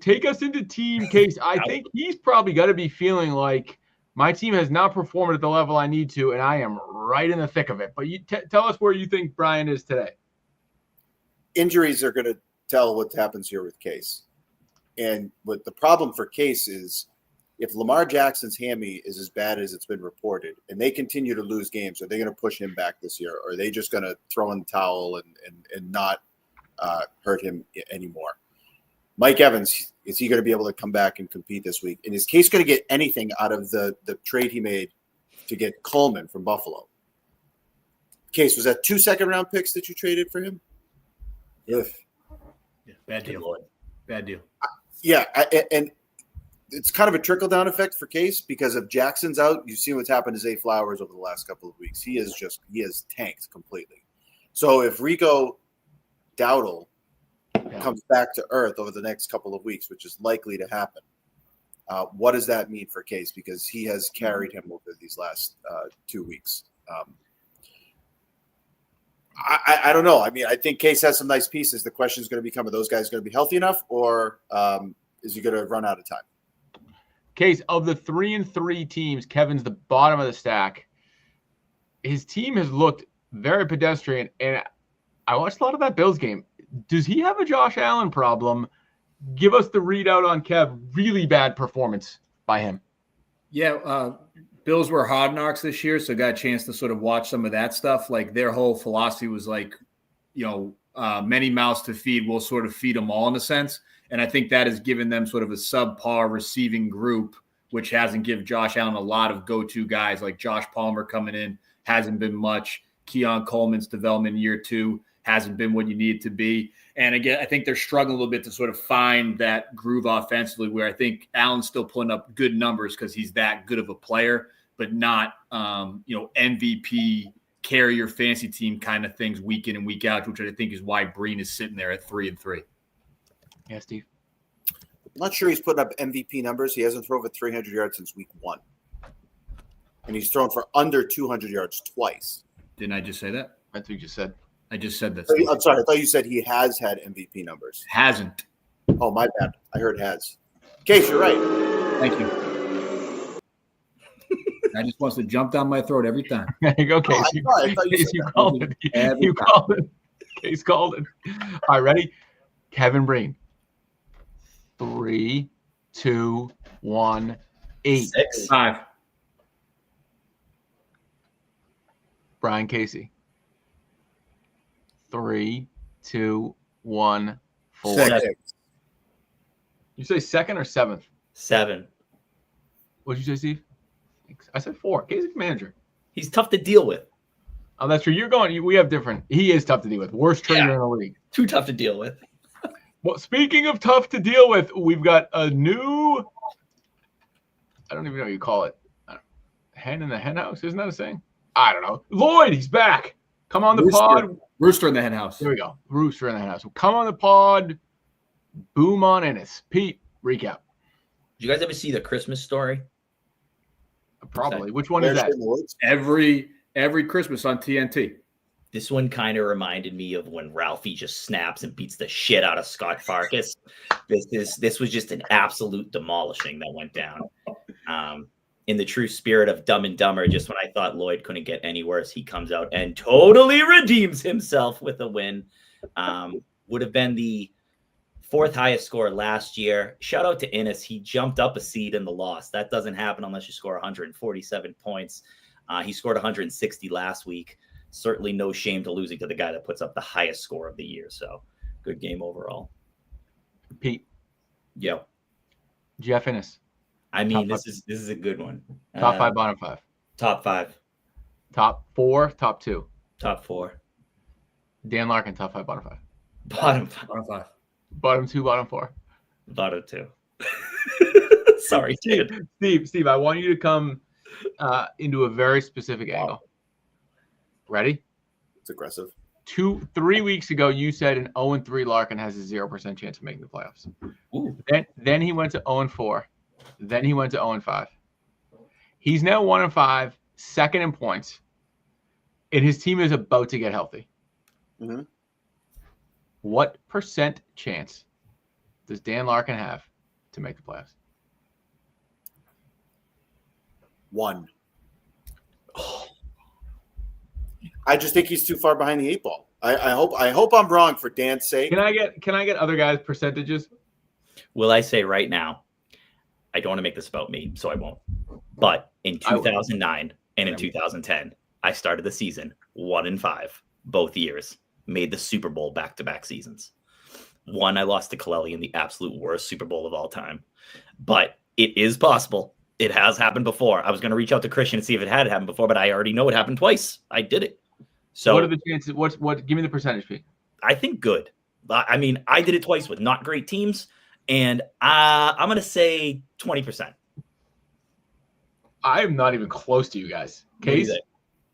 take us into Team Case. I think he's probably got to be feeling like my team has not performed at the level I need to, and I am right in the thick of it. But you tell us where you think Brian is today. Injuries are going to tell what happens here with Case. And what the problem for Case is, if Lamar Jackson's hammy is as bad as it's been reported, and they continue to lose games, are they going to push him back this year? Or are they just going to throw in the towel and not hurt him anymore? Mike Evans, is he going to be able to come back and compete this week? And is Case going to get anything out of the trade he made to get Coleman from Buffalo? Case, was that 2 second-round picks that you traded for him? Yeah, bad deal. Bad deal. Yeah, and it's kind of a trickle-down effect for Case because if Jackson's out, you've seen what's happened to Zay Flowers over the last couple of weeks. He has tanked completely. So if Rico Dowdle comes back to earth over the next couple of weeks, which is likely to happen, what does that mean for Case? Because he has carried him over these last 2 weeks. I don't know. I mean, I think Case has some nice pieces. The question is going to become, are those guys going to be healthy enough, or is he going to run out of time? Case, of the 3-3 teams, Kevin's the bottom of the stack. His team has looked very pedestrian, and I watched a lot of that Bills game. Does he have a Josh Allen problem? Give us the readout on Kev. Really bad performance by him. Yeah, Bills were hard knocks this year, so got a chance to sort of watch some of that stuff. Like their whole philosophy was like, many mouths to feed, we'll sort of feed them all in a sense. And I think that has given them sort of a subpar receiving group, which hasn't given Josh Allen a lot of go-to guys like Josh Palmer coming in, hasn't been much. Keon Coleman's development in year 2 hasn't been what you need it to be. And again, I think they're struggling a little bit to sort of find that groove offensively, where I think Allen's still putting up good numbers because he's that good of a player, but not, MVP carry your fantasy team kind of things week in and week out, which I think is why Breen is sitting there at 3-3. Yeah, Steve. I'm not sure he's putting up MVP numbers. He hasn't thrown for 300 yards since week 1. And he's thrown for under 200 yards twice. Didn't I just say that? That's what you just said. I just said that. I'm sorry. I thought you said he has had MVP numbers. Hasn't. Oh, my bad. I heard has. Case, you're right. Thank you. I just wants to jump down my throat every time. There you go, Case. I thought You called it. You called it. Case called it. All right, ready? Kevin Breen. 3, 2, 1, 8. 6. 5. Brian Casey. 3, 2, 1, 4. 6. You say second or seventh? 7. What'd you say, Steve? I said 4. Casey's manager. He's tough to deal with. Oh, that's true. We have different. He is tough to deal with. Worst trainer in the league. Too tough to deal with. Well, speaking of tough to deal with, we've got a new, I don't even know what you call it. Hen in the hen house? Isn't that a saying? I don't know. Lloyd, he's back. Come on the pod. Rooster in the hen house. There we go. Rooster in the hen house. Come on the pod. Boom on Ennis. Pete, recap. Did you guys ever see The Christmas Story? Probably. Which one is that? Every Christmas on TNT. This one kind of reminded me of when Ralphie just snaps and beats the shit out of Scott Farkas. This was just an absolute demolishing that went down. In the true spirit of Dumb and Dumber, just when I thought Lloyd couldn't get any worse, he comes out and totally redeems himself with a win. Would have been the 4th highest score last year. Shout out to Ennis. He jumped up a seed in the loss. That doesn't happen unless you score 147 points. He scored 160 last week. Certainly no shame to losing to the guy that puts up the highest score of the year. So good game overall. Pete. Yo. Jeff Ennis. I mean, this is a good one. Top 5, bottom 5. Top 5. Top 4, top 2. Top 4. Dan Larkin, top 5, bottom 5. Bottom 5. Bottom 5. Bottom 2, bottom 4. Bottom 2. Sorry, dude. Steve, I want you to come into a very specific angle. Ready? It's aggressive. 3 weeks ago, you said an 0-3 Larkin has a 0% chance of making the playoffs. Ooh. Then he went to 0-4. Then he went to 0-5. He's now 1-5, second in points, and his team is about to get healthy. Mm-hmm. What percent chance does Dan Larkin have to make the playoffs? 1. I just think he's too far behind the 8 ball. I hope I'm wrong for Dan's sake. Can I get other guys' percentages? Will I say right now? I don't want to make this about me, so I won't. But in 2009 and in 2010, I started the season 1-5 both years. Made the Super Bowl back-to-back seasons. One, I lost to Kaleli in the absolute worst Super Bowl of all time. But it is possible. It has happened before. I was going to reach out to Christian and see if it had happened before, but I already know it happened twice. I did it. So what are the chances? Give me the percentage, Pete. I think good. I mean, I did it twice with not great teams, and I'm going to say 20%. I am not even close to you guys. Case?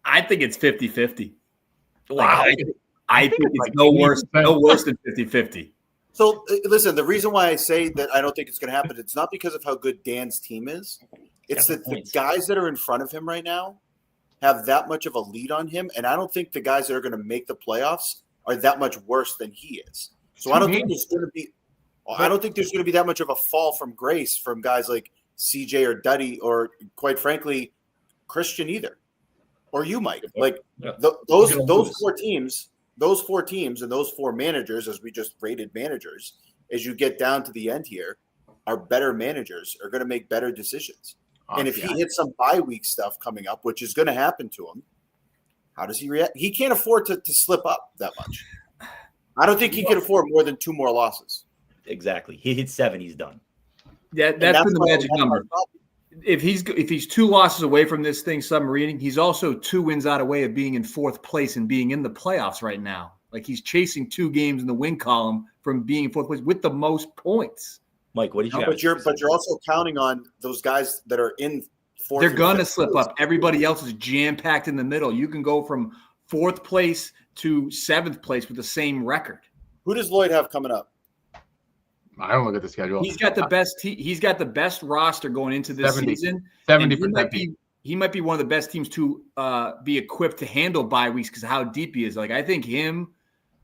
I think it's 50-50. Wow. I think it's like no worse than 50-50. So, listen, the reason why I say that I don't think it's going to happen, it's not because of how good Dan's team is. It's that the guys that are in front of him right now have that much of a lead on him, and I don't think the guys that are going to make the playoffs are that much worse than he is. So I don't think there's going to be that much of a fall from grace from guys like CJ or Duddy or, quite frankly, Christian either, or you might. Like those 4 teams. Those 4 teams and those 4 managers, as we just rated managers, as you get down to the end here, are better managers, are going to make better decisions. And if he hits some bye week stuff coming up, which is going to happen to him, how does he react? He can't afford to slip up that much. I don't think he can afford more than 2 more losses. Exactly. He hits 7, he's done. Yeah, that's been the magic number. If he's 2 losses away from this thing submarining, he's also 2 wins out away of being in 4th place and being in the playoffs right now. Like he's chasing 2 games in the win column from being in 4th place with the most points. Mike, what did you? But you're also counting on those guys that are in 4th. They're gonna slip up. Everybody else is jam packed in the middle. You can go from 4th place to 7th place with the same record. Who does Lloyd have coming up? I don't look at the schedule. He's got the best. He's got the best roster going into this season. 70%. He might be one of the best teams to be equipped to handle bye weeks because of how deep he is. Like I think him,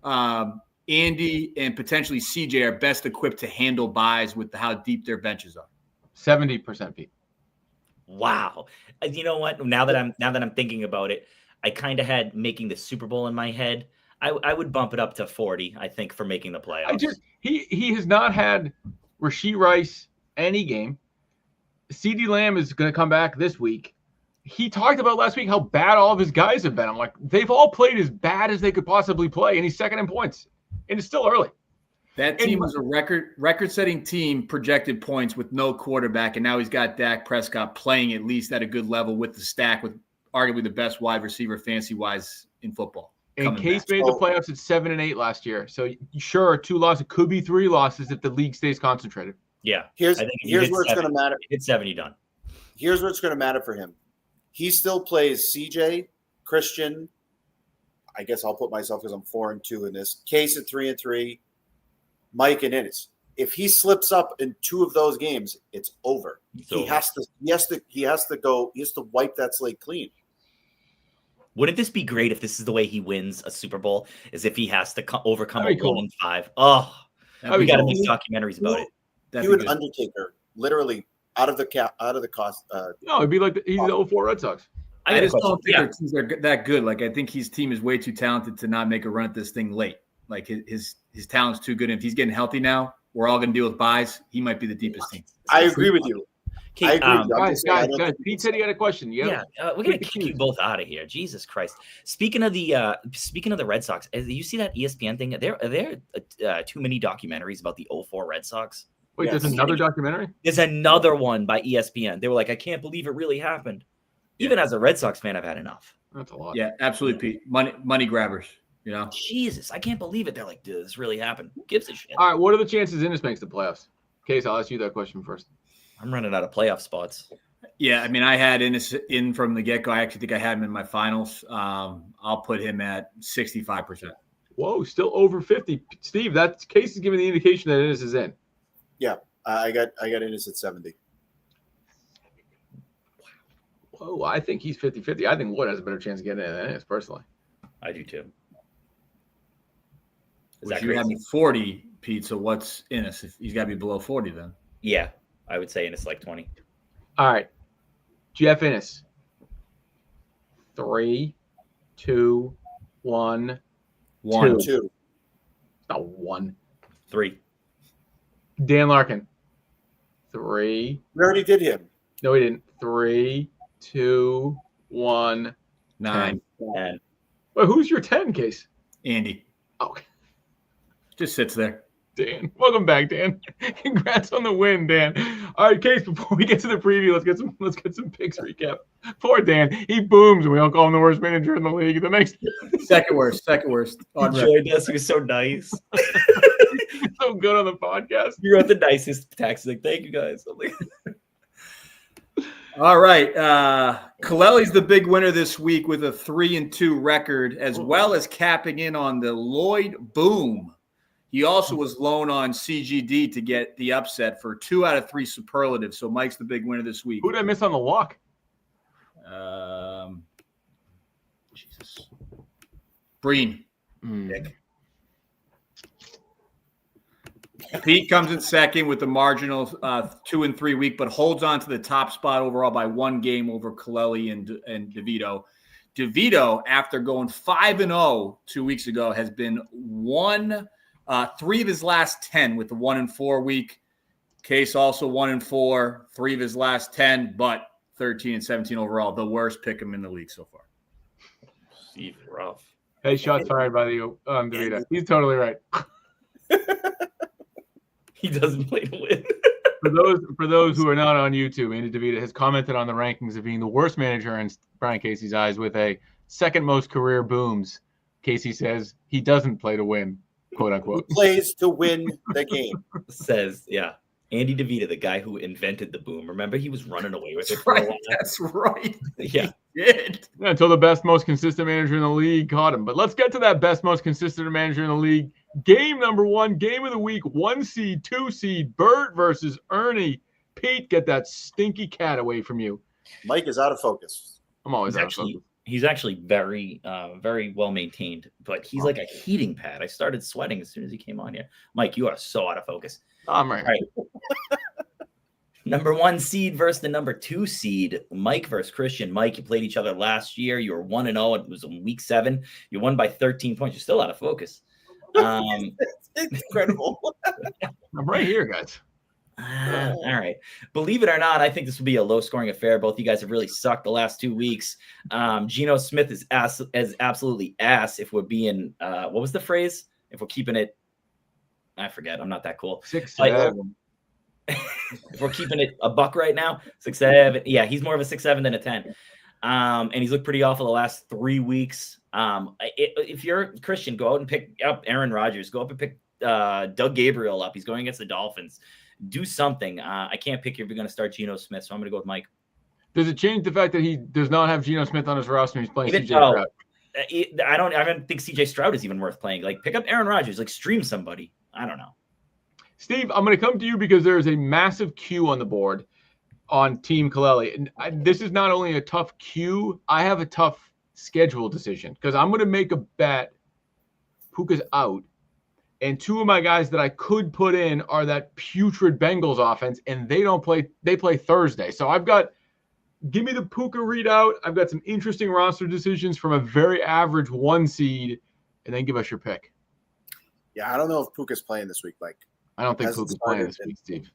Andy, and potentially CJ are best equipped to handle buys with how deep their benches are. 70%, Pete. Wow. You know what? Now that I'm thinking about it, I kind of had making the Super Bowl in my head. I would bump it up to 40, I think, for making the playoffs. He has not had Rashee Rice any game. CeeDee Lamb is going to come back this week. He talked about last week how bad all of his guys have been. I'm like, they've all played as bad as they could possibly play, and he's second in points. And it's still early. That team was a record-setting team, projected points with no quarterback, and now he's got Dak Prescott playing at least at a good level with the stack, with arguably the best wide receiver fantasy-wise in football. And Case made the playoffs at 7-8 last year. So sure, 2 losses. It could be 3 losses if the league stays concentrated. Yeah. Here's where it's going to matter. Hit 70 done. Here's where it's going to matter for him. He still plays CJ, Christian. I guess I'll put myself because I'm 4-2 in this. Case at 3-3. Mike and Ennis. If he slips up in 2 of those games, it's over. He has to wipe that slate clean. Wouldn't this be great if this is the way he wins a Super Bowl? Is if he has to overcome a 1-5? Oh, we got to make documentaries about it. He would Undertaker, literally out of the cost. No, it'd be like he's the 04 Red Sox. I just don't think their teams are that good. Like I think his team is way too talented to not make a run at this thing late. Like his talent's too good. And if he's getting healthy now, we're all going to deal with buys. He might be the deepest team. I agree with you. Okay, guys, Pete said he had a question. We're gonna kick you both out of here. Jesus Christ! Speaking of the Red Sox, you see that ESPN thing? Are there too many documentaries about the 04 Red Sox? Wait, there's another documentary? There's another one by ESPN. They were like, I can't believe it really happened. Even as a Red Sox fan, I've had enough. That's a lot. Yeah, absolutely, Pete. Money grabbers. You know, Jesus, I can't believe it. They're like, dude, this really happened. Who gives a shit? All right, what are the chances Ennis makes the playoffs? Case, I'll ask you that question first. I'm running out of playoff spots. Yeah, I mean, I had Ennis in from the get-go. I actually think I had him in my finals. I'll put him at 65%. Whoa, still over 50. Steve, that case is giving the indication that Ennis is in. Yeah, I got Ennis at 70. Whoa, I think he's 50-50. I think Wood has a better chance of getting in than Ennis, personally. I do too. Is Which that you have crazy? me 40, Pete. So what's Ennis? If he's got to be below 40 then. Yeah, I would say Ennis like 20. All right. Jeff Ennis. 3, 2, 1. 1. 2. Not 1. 3. Dan Larkin. 3. We already did him. No, he didn't. 3, 2, 1. 9. 10. Wait, who's your 10 case? Andy. Oh, Just sits there. Dan. Welcome back, Dan. Congrats on the win, Dan. All right, Case, before we get to the preview, let's get some picks recap. Poor Dan. He booms and we all call him the worst manager in the league. The next Second worst. He joined us. He was so nice. he's so good on the podcast. You wrote the nicest text. Like, thank you guys. I'm like, All right. Kaleli's the big winner this week with a 3-2 record, as well as capping in on the Lloyd Boom. He also was loaned on CGD to get the upset for 2 out of 3 superlatives. So Mike's the big winner this week. Who did I miss on the walk? Jesus. Breen. Nick. Pete comes in second with the marginal 2 and 3 week, but holds on to the top spot overall by 1 game over Kaleli and DeVito. DeVito, after going 5-0 2 weeks ago, has been 3 of his last 10 with the 1-4 week. Case also 1-4, 3 of his last 10, but 13 and 17 overall. The worst pick him in the league so far. Steve, rough. Hey, shots fired by the DeVito. He's totally right. He doesn't play to win. For those who are not on YouTube, Andy DeVito has commented on the rankings of being the worst manager in Brian Casey's eyes with a second most career booms. Casey says he doesn't play to win, quote unquote. He plays to win the game. Says, yeah. Andy DeVito, the guy who invented the boom. Remember, he was running away with it for a while. That's right. Yeah. He did. Yeah, until the best, most consistent manager in the league caught him. But let's get to that best, most consistent manager in the league. Game number 1, game of the week, 1 seed, 2 seed, Bert versus Ernie. Pete, get that stinky cat away from you. Mike is out of focus. I'm always out of focus. He's actually very, very well maintained, but he's like a heating pad. I started sweating as soon as he came on here. Mike, you are so out of focus. I'm right. All right. Number 1 seed versus the number 2 seed, Mike versus Christian. Mike, you played each other last year. You were 1-0. It was in week 7. You won by 13 points. You're still out of focus. It's incredible. I'm right here, guys. All right. Believe it or not, I think this will be a low-scoring affair. Both you guys have really sucked the last 2 weeks. Geno Smith is absolutely ass if we're being what was the phrase? If we're keeping it, I forget. I'm not that cool. 6, 7. If we're keeping it a buck right now, 6, 7. Yeah, he's more of a 6, 7 than a 10. And he's looked pretty awful the last 3 weeks. If you're Christian, go out and pick up Aaron Rodgers. Go up and pick Doug Gabriel up. He's going against the Dolphins. Do something. I can't pick if you're going to start Geno Smith, so I'm going to go with Mike. Does it change the fact that he does not have Geno Smith on his roster and he's playing CJ Stroud? Stroud? I don't think CJ Stroud is even worth playing. Like, pick up Aaron Rodgers. Like, stream somebody. I don't know. Steve, I'm going to come to you because there is a massive queue on the board on Team Kaleli. And this is not only a tough queue, I have a tough schedule decision because I'm going to make a bet. Puka's out. And 2 of my guys that I could put in are that putrid Bengals offense, and they don't play. They play Thursday. So give me the Puka readout. I've got some interesting roster decisions from a very average 1 seed, and then give us your pick. Yeah, I don't know if Puka's playing this week, Mike. I don't think Puka's playing this week, Steve.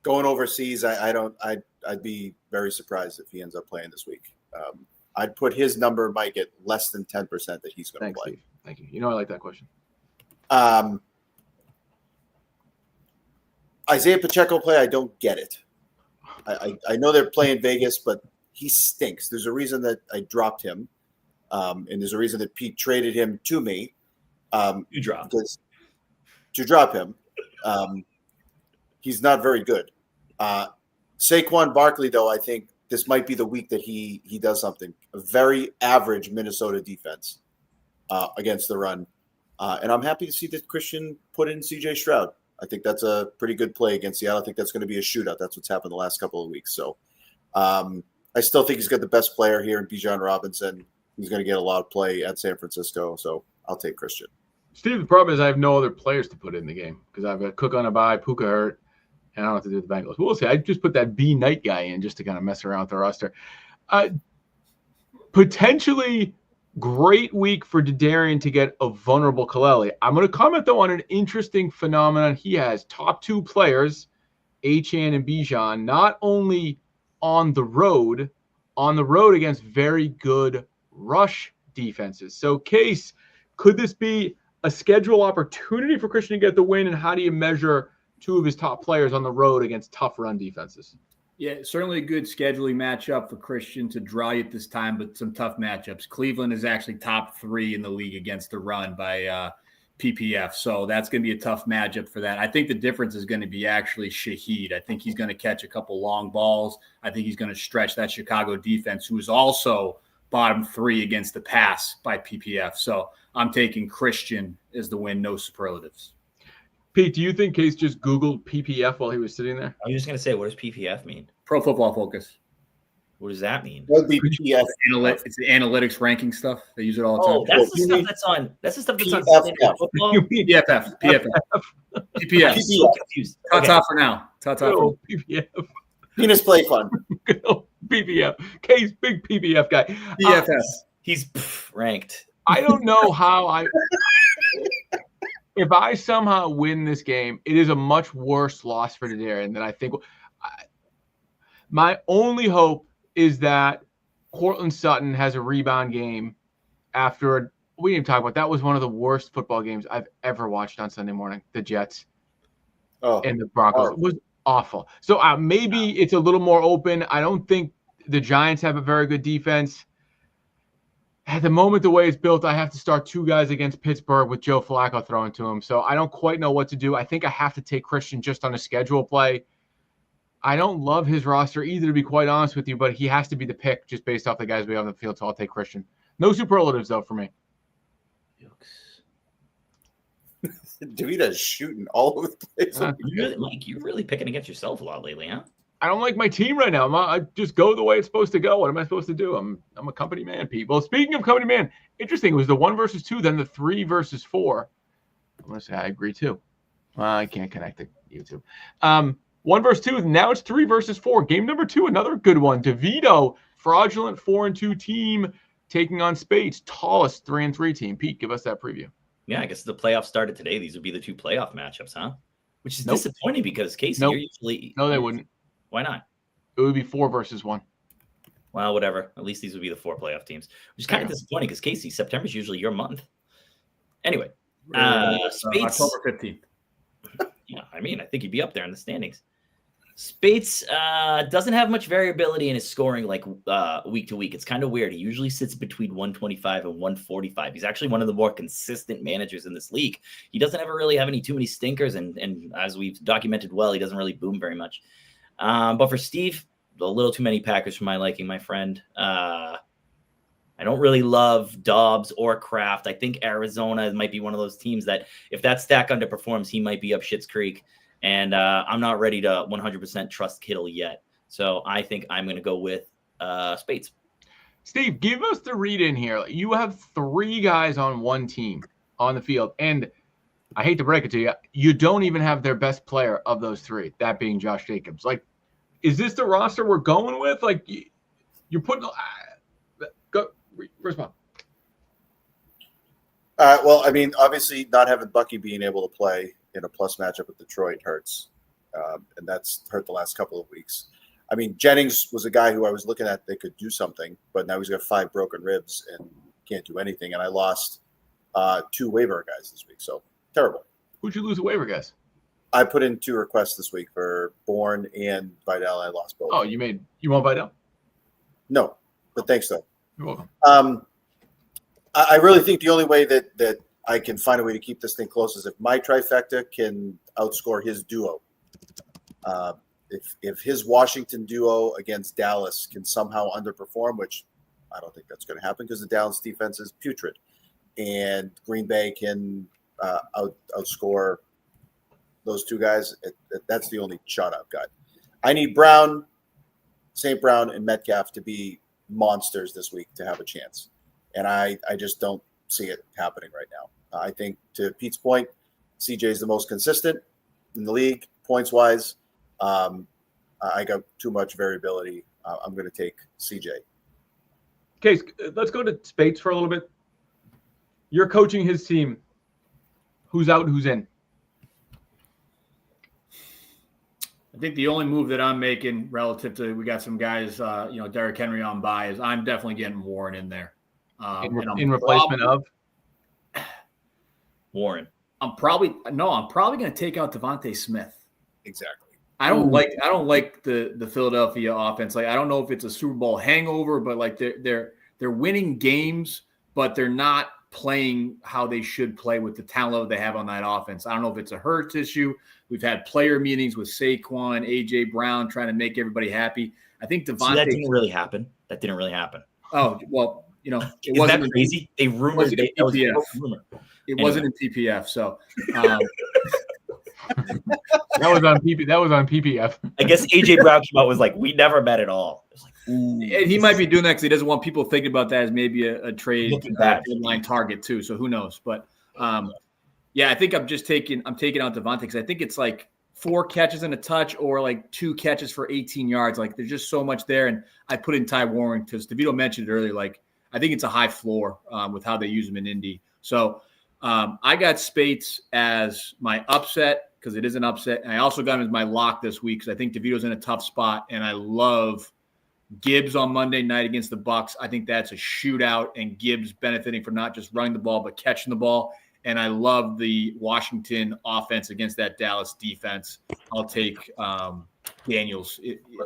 Going overseas, I'd be very surprised if he ends up playing this week. I'd put his number, Mike, at less than 10% that he's going to play. Steve. Thank you. You know I like that question. Isaiah Pacheco play, I don't get it. I know they're playing Vegas, but he stinks. There's a reason that I dropped him, and there's a reason that Pete traded him to me. You dropped. To drop him. He's not very good. Saquon Barkley, though, I think this might be the week that he does something. A very average Minnesota defense against the run. And I'm happy to see that Christian put in C.J. Stroud. I think that's a pretty good play against Seattle. I think that's going to be a shootout. That's what's happened the last couple of weeks. So I still think he's got the best player here in Bijan Robinson. He's going to get a lot of play at San Francisco. So I'll take Christian. Steve, the problem is I have no other players to put in the game because I've got Cook on a bye, Puka hurt, and I don't have to do the Bengals. We'll see. I just put that B Knight guy in just to kind of mess around with the roster. Potentially great week for D'Adarian to get a vulnerable Kaleli. I'm going to comment, though, on an interesting phenomenon he has. Top two players, Achane and Bijan, not only on the road against very good rush defenses. So, Case, could this be a schedule opportunity for Christian to get the win, and how do you measure two of his top players on the road against tough run defenses? Yeah, certainly a good scheduling matchup for Christian to draw you at this time, but some tough matchups. Cleveland is actually top 3 in the league against the run by PPF, so that's going to be a tough matchup for that. I think the difference is going to be actually Shaheed. I think he's going to catch a couple long balls. I think he's going to stretch that Chicago defense, who is also bottom 3 against the pass by PPF. So I'm taking Christian as the win, no superlatives. Pete, do you think Case just Googled PPF while he was sitting there? I was just going to say, what does PPF mean? Pro Football Focus. What does that mean? What would be PF? It's the analytics ranking stuff. They use it all the time. Oh, that's the stuff that's on. That's the stuff that's on PFF. Sunday Night Football. PFF. I'm so confused. Ta-ta for now. Ta-ta for PPF. Penis play fun. PPF. Case, big PPF guy. PFF. He's ranked. I don't know how if I somehow win this game, it is a much worse loss for D'Adarian than I think. My only hope is that Cortland Sutton has a rebound game after we didn't talk about that was one of the worst football games I've ever watched on Sunday morning. The Jets and the Broncos. It was awful. So maybe it's a little more open. I don't think the Giants have a very good defense. At the moment, the way it's built, I have to start 2 guys against Pittsburgh with Joe Flacco throwing to him. So I don't quite know what to do. I think I have to take Christian just on a schedule play. I don't love his roster either, to be quite honest with you, but he has to be the pick just based off the guys we have on the field, so I'll take Christian. No superlatives, though, for me. DeVita's shooting all over the place. You're really picking against yourself a lot lately, huh? I don't like my team right now. I just go the way it's supposed to go. What am I supposed to do? I'm a company man, Pete. Well, speaking of company man, interesting. It was the 1 versus 2, then the 3 versus 4. I'm going to say I agree, too. I can't connect to YouTube. 1 versus 2, now it's 3 versus 4. Game number 2, another good one. DeVito, fraudulent 4-2 team, taking on Spates, tallest 3-3 team. Pete, give us that preview. Yeah, I guess the playoffs started today. These would be the 2 playoff matchups, huh? Which is disappointing because Casey, you're usually... No, they wouldn't. Why not? It would be 4 versus 1. Well, whatever. At least these would be the 4 playoff teams, which is kind of disappointing because Casey, September's usually your month. Anyway, Spates, October 15th. Yeah, I mean, I think he'd be up there in the standings. Spates doesn't have much variability in his scoring like week to week. It's kind of weird. He usually sits between 125 and 145. He's actually one of the more consistent managers in this league. He doesn't ever really have too many stinkers, and as we've documented well, he doesn't really boom very much. But for Steve, a little too many Packers for my liking, my friend. I don't really love Dobbs or Kraft. I think Arizona might be one of those teams that if that stack underperforms, he might be up Schitt's Creek. And I'm not ready to 100% trust Kittle yet. So I think I'm going to go with Spates. Steve, give us the read in here. You have 3 guys on one team on the field. And I hate to break it to you, you don't even have their best player of those 3, that being Josh Jacobs. Like, is this the roster we're going with? Like, you're putting go respond. Well, I mean, obviously not having Bucky being able to play in a plus matchup with Detroit hurts. And that's hurt the last couple of weeks. I mean, Jennings was a guy who I was looking at that could do something, but now he's got 5 broken ribs and can't do anything. And I lost 2 waiver guys this week. So terrible. Who'd you lose a waiver guys? I put in 2 requests this week for Bourne and Vidal. I lost both. Oh, you want Vidal? No, but thanks though. You're welcome. I really think the only way that I can find a way to keep this thing close is if my trifecta can outscore his duo. if his Washington duo against Dallas can somehow underperform, which I don't think that's going to happen because the Dallas defense is putrid, and Green Bay can outscore those two guys, that's the only shot I've got. I need Brown, St. Brown, and Metcalf to be monsters this week to have a chance. And I just don't see it happening right now. I think, to Pete's point, CJ is the most consistent in the league, points-wise. I got too much variability. I'm going to take CJ. Okay, let's go to Spates for a little bit. You're coaching his team. Who's out, who's in? I think the only move that I'm making relative to, we got some guys, Derrick Henry on bye, is I'm definitely getting Warren in there. In replacement of? Warren. I'm probably going to take out Devontae Smith. Exactly. I don't like the Philadelphia offense. Like, I don't know if it's a Super Bowl hangover, but like they're winning games, but they're not playing how they should play with the talent level they have on that offense. I don't know if it's a Hurts issue. We've had player meetings with Saquon, AJ Brown, trying to make everybody happy. I think Devontae. That didn't really happen. Oh, well, it wasn't that crazy. They rumored it. That was a rumor. It wasn't in PPF, so. That was on PPF. I guess AJ Brown came out was like, we never met at all. It was like, and he might be doing that because he doesn't want people thinking about that as maybe a trade deadline target too. So who knows? But I think I'm taking out Devontae because I think it's like 4 catches and a touch or like 2 catches for 18 yards. Like, there's just so much there. And I put in Ty Warren because DeVito mentioned it earlier. Like, I think it's a high floor with how they use him in Indy. So I got Spates as my upset because it is an upset. And I also got him as my lock this week because I think DeVito's in a tough spot. And I love Gibbs on Monday night against the Bucs. I think that's a shootout, and Gibbs benefiting from not just running the ball but catching the ball. And I love the Washington offense against that Dallas defense. I'll take Daniels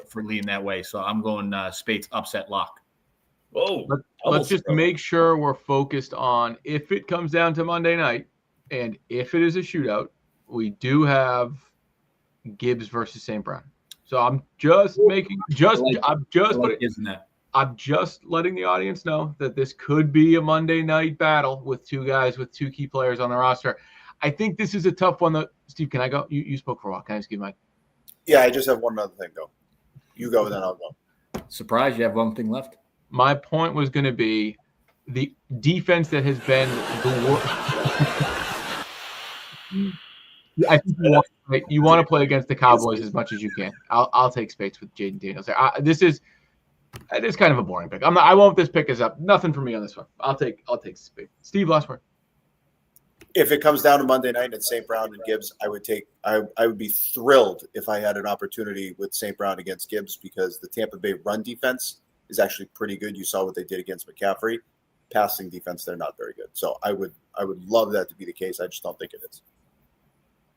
for leading that way. So I'm going Spates upset lock. Whoa. Let's just make sure we're focused on, if it comes down to Monday night and if it is a shootout, we do have Gibbs versus St. Brown. So I'm just letting the audience know that this could be a Monday night battle with 2 guys with 2 key players on the roster. I think this is a tough one though. Steve, can I go? You spoke for a while. Can I just give my? Yeah, I just have one other thing though. You go, then I'll go. Surprise, you have one thing left. My point was going to be the defense that has been the worst. I think you want to play against the Cowboys as much as you can. I'll take Spates with Jaden Daniels there. This is kind of a boring pick. I won't. This pick is up. Nothing for me on this one. I'll take Spates. Steve, last word. If it comes down to Monday night and St. Brown and Gibbs, I would be thrilled if I had an opportunity with St. Brown against Gibbs because the Tampa Bay run defense is actually pretty good. You saw what they did against McCaffrey. Passing defense, they're not very good. So I would love that to be the case. I just don't think it is.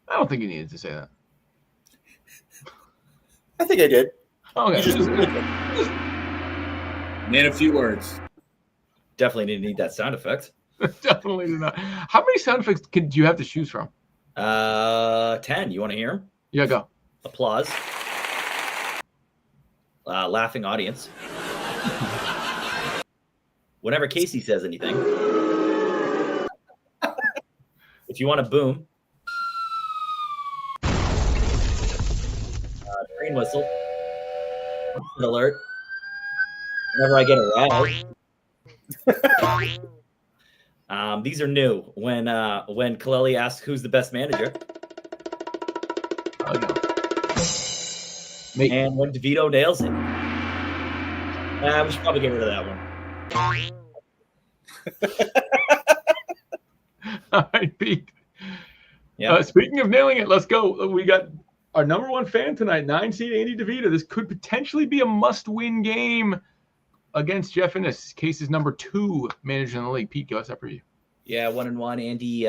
I don't think you needed to say that. I think I did. Okay. Man, a few words. Definitely didn't need that sound effect. Definitely did not. How many sound effects do you have to choose from? 10. You want to hear them? Yeah, go. Applause. Laughing audience. Whenever Casey says anything. If you want to boom. Train whistle. Alert. Whenever I get aroused. These are new. When Kaleli asks who's the best manager. Oh, no. And when DeVito nails it. We should probably get rid of that one. All right, Pete. Yeah. Speaking of nailing it, let's go. We got our number 1 fan tonight, 9 seed Andy DeVito. This could potentially be a must-win game against Jeff Innes. Case is number 2 manager in the league. Pete, give us that preview. Yeah, 1-1. Andy,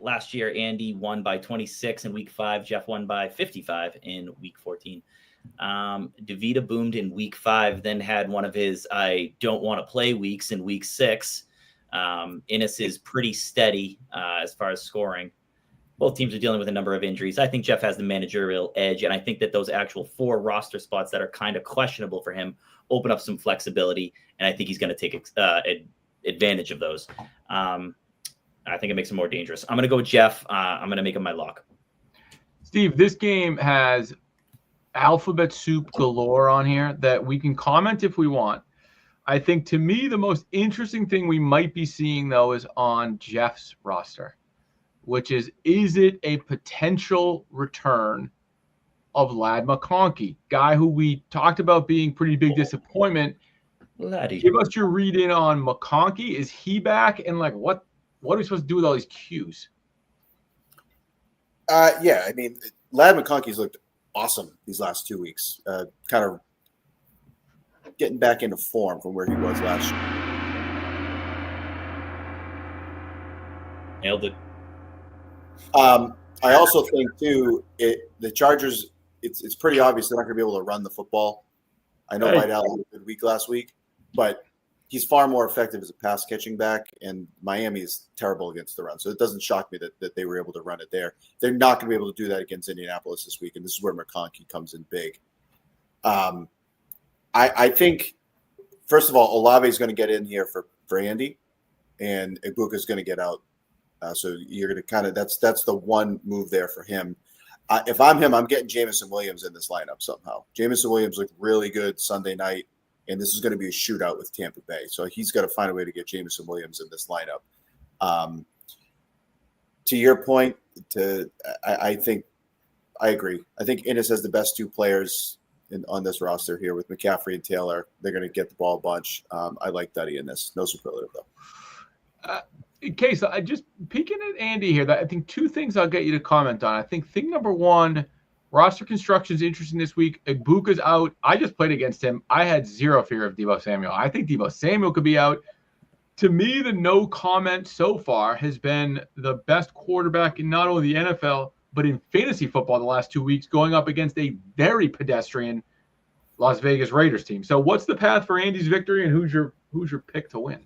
last year, Andy won by 26 in week 5. Jeff won by 55 in week 14. DeVito boomed in week 5, then had one of his I don't want to play weeks in week 6. Innes is pretty steady as far as scoring. both teams are dealing with a number of injuries. I think Jeff has the managerial edge, and I think that those actual 4 roster spots that are kind of questionable for him open up some flexibility, and I think he's going to take advantage of those. I think it makes him more dangerous. I'm going to go with Jeff. I'm going to make him my lock. Steve, this game has alphabet soup galore on here that we can comment if we want. I think, to me, the most interesting thing we might be seeing, though, is on Jeff's roster, which is it a potential return of Ladd McConkey, guy who we talked about being pretty big disappointment. Laddie. Give us your read in on McConkey. Is he back? And like, what are we supposed to do with all these cues? Yeah, I mean, Ladd McConkey's looked awesome these last 2 weeks. Kind of getting back into form from where he was last year. Nailed it. I also think too, the Chargers. It's pretty obvious they're not going to be able to run the football. I know White Allen had a good week last week, but he's far more effective as a pass catching back, and Miami is terrible against the run. So it doesn't shock me that they were able to run it there. They're not going to be able to do that against Indianapolis this week, and this is where McConkey comes in big. I think, first of all, Olave is going to get in here for Andy, and Ibuka is going to get out. So you're going to kind of that's the one move there for him. If I'm him, I'm getting Jameson Williams in this lineup somehow. Jameson Williams looked really good Sunday night, and this is going to be a shootout with Tampa Bay. So he's got to find a way to get Jameson Williams in this lineup. To your point, I think I agree. I think Innis has the best 2 players on this roster here with McCaffrey and Taylor. They're going to get the ball a bunch. I like Duddy in this. No superlative, though. In case I just peeking at Andy here, that I think 2 things I'll get you to comment on. I think thing number 1, roster construction is interesting this week. Ibuka's out. I just played against him. I had zero fear of Deebo Samuel. I think Deebo Samuel could be out. To me, the no comment so far has been the best quarterback in not only the NFL, but in fantasy football the last 2 weeks, going up against a very pedestrian Las Vegas Raiders team. So what's the path for Andy's victory, and who's your pick to win?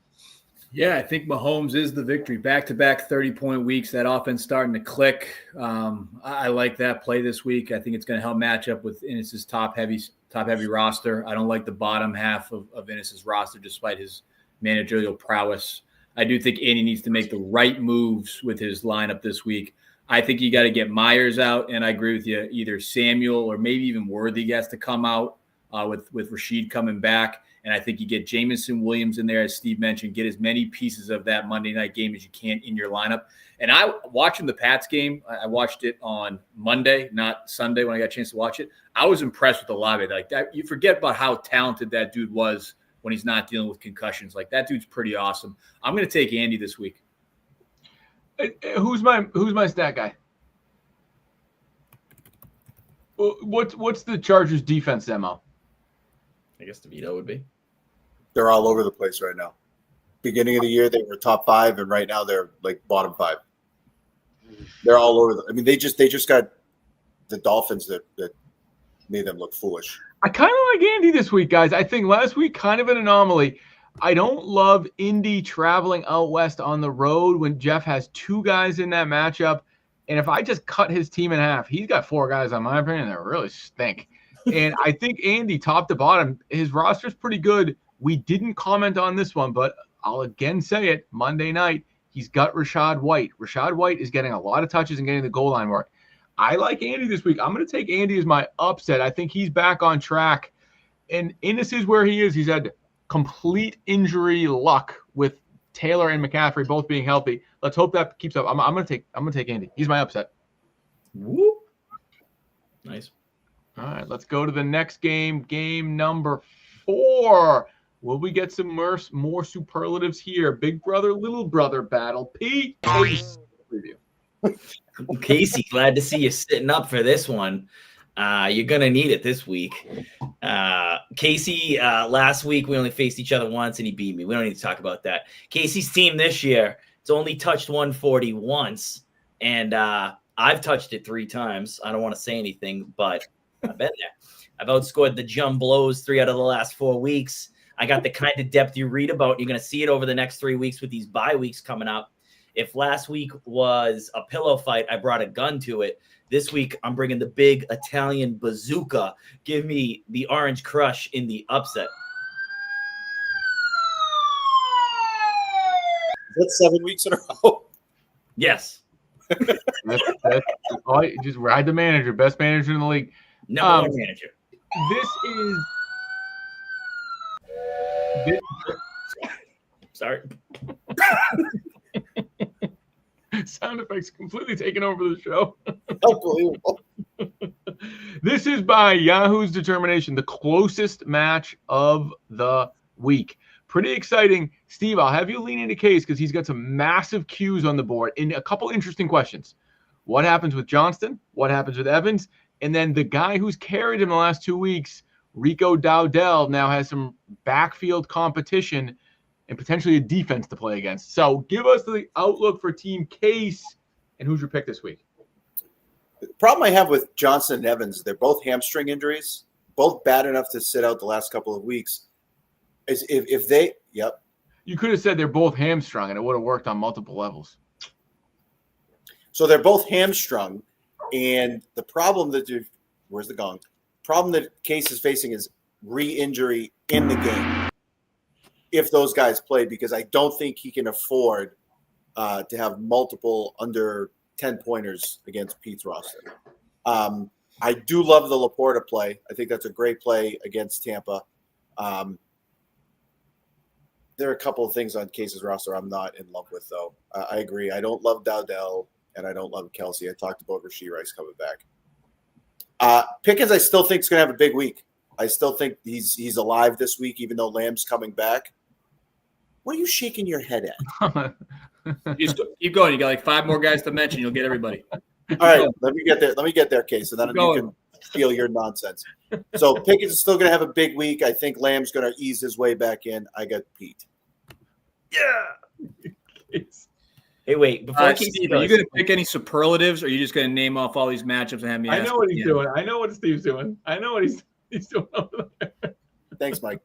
Yeah, I think Mahomes is the victory. Back-to-back 30-point weeks. That offense starting to click. I like that play this week. I think it's going to help match up with Innis's top-heavy roster. I don't like the bottom half of Innis's roster, despite his managerial prowess. I do think Andy needs to make the right moves with his lineup this week. I think you got to get Myers out, and I agree with you. Either Samuel or maybe even Worthy has to come out with Rashid coming back. And I think you get Jameson Williams in there, as Steve mentioned, get as many pieces of that Monday night game as you can in your lineup. And watching the Pats game, I watched it on Monday, not Sunday when I got a chance to watch it. I was impressed with Olave. Like that, you forget about how talented that dude was when he's not dealing with concussions. Like that dude's pretty awesome. I'm going to take Andy this week. Who's my stat guy? What's the Chargers defense MO? I guess DeVito would be. They're all over the place right now. Beginning of the year, they were top 5, and right now they're like bottom 5. They're all over. I mean, they just got the Dolphins that made them look foolish. I kind of like Andy this week, guys. I think last week kind of an anomaly. I don't love Indy traveling out west on the road when Jeff has 2 guys in that matchup. And if I just cut his team in half, he's got 4 guys, on my opinion, that really stink. And I think Andy, top to bottom, his roster's pretty good. We didn't comment on this one, but I'll again say it. Monday night, he's got Rachaad White. Rachaad White is getting a lot of touches and getting the goal line work. I like Andy this week. I'm going to take Andy as my upset. I think he's back on track. And Innis is where he is. He's had complete injury luck with Taylor and McCaffrey both being healthy. Let's hope that keeps up. I'm going to take Andy. He's my upset. Woo. Nice. All right, let's go to the next game. Game number 4. Will we get some more superlatives here? Big brother, little brother battle. Pete, Case review. Casey, glad to see you sitting up for this one. You're going to need it this week. Casey, last week we only faced each other once and he beat me. We don't need to talk about that. Casey's team this year, it's only touched 140 once, and I've touched it 3 times. I don't want to say anything, but I've been there. I've outscored the Jumblos 3 out of the last 4 weeks. I got the kind of depth you read about. You're going to see it over the next 3 weeks with these bye weeks coming up. If last week was a pillow fight, I brought a gun to it. This week, I'm bringing the big Italian bazooka. Give me the Orange Crush in the upset. That's 7 weeks in a row. Yes. That's all. Just ride the manager, best manager in the league. Number one manager. Sorry. Sound effects completely taken over the show. Unbelievable. This is by Yahoo's determination the closest match of the week. Pretty exciting. Steve, I'll have you lean into Case because he's got some massive cues on the board and a couple interesting questions. What happens with Johnston? What happens with Evans? And then the guy who's carried him the last 2 weeks, Rico Dowdell, now has some backfield competition and potentially a defense to play against. So give us the outlook for Team Case and who's your pick this week. The problem I have with Johnson and Evans, they're both hamstring injuries, both bad enough to sit out the last couple of weeks. Is if they, yep. You could have said they're both hamstrung and it would have worked on multiple levels. So they're both hamstrung, and the problem that where's the gong? Problem that Case is facing is re-injury in the game. If those guys play, because I don't think he can afford to have multiple under 10-pointers against Pete's roster. I do love the Laporta play. I think that's a great play against Tampa. There are a couple of things on Case's roster I'm not in love with, though. I agree. I don't love Dowdell, and I don't love Kelsey. I talked about Rashee Rice coming back. Pickens, I still think is going to have a big week. I still think he's alive this week, even though Lamb's coming back. What are you shaking your head at? Just keep going. You got like 5 more guys to mention. You'll get everybody. All right, let me get there, Case, and then you can feel your nonsense. So Pickens is still going to have a big week. I think Lamb's going to ease his way back in. I got Pete. Yeah. Hey, wait. Before Steve, are you going to pick any superlatives, or are you just going to name off all these matchups and have me ask? I know what he's doing. I know what Steve's doing. I know what he's doing over there. Thanks, Mike.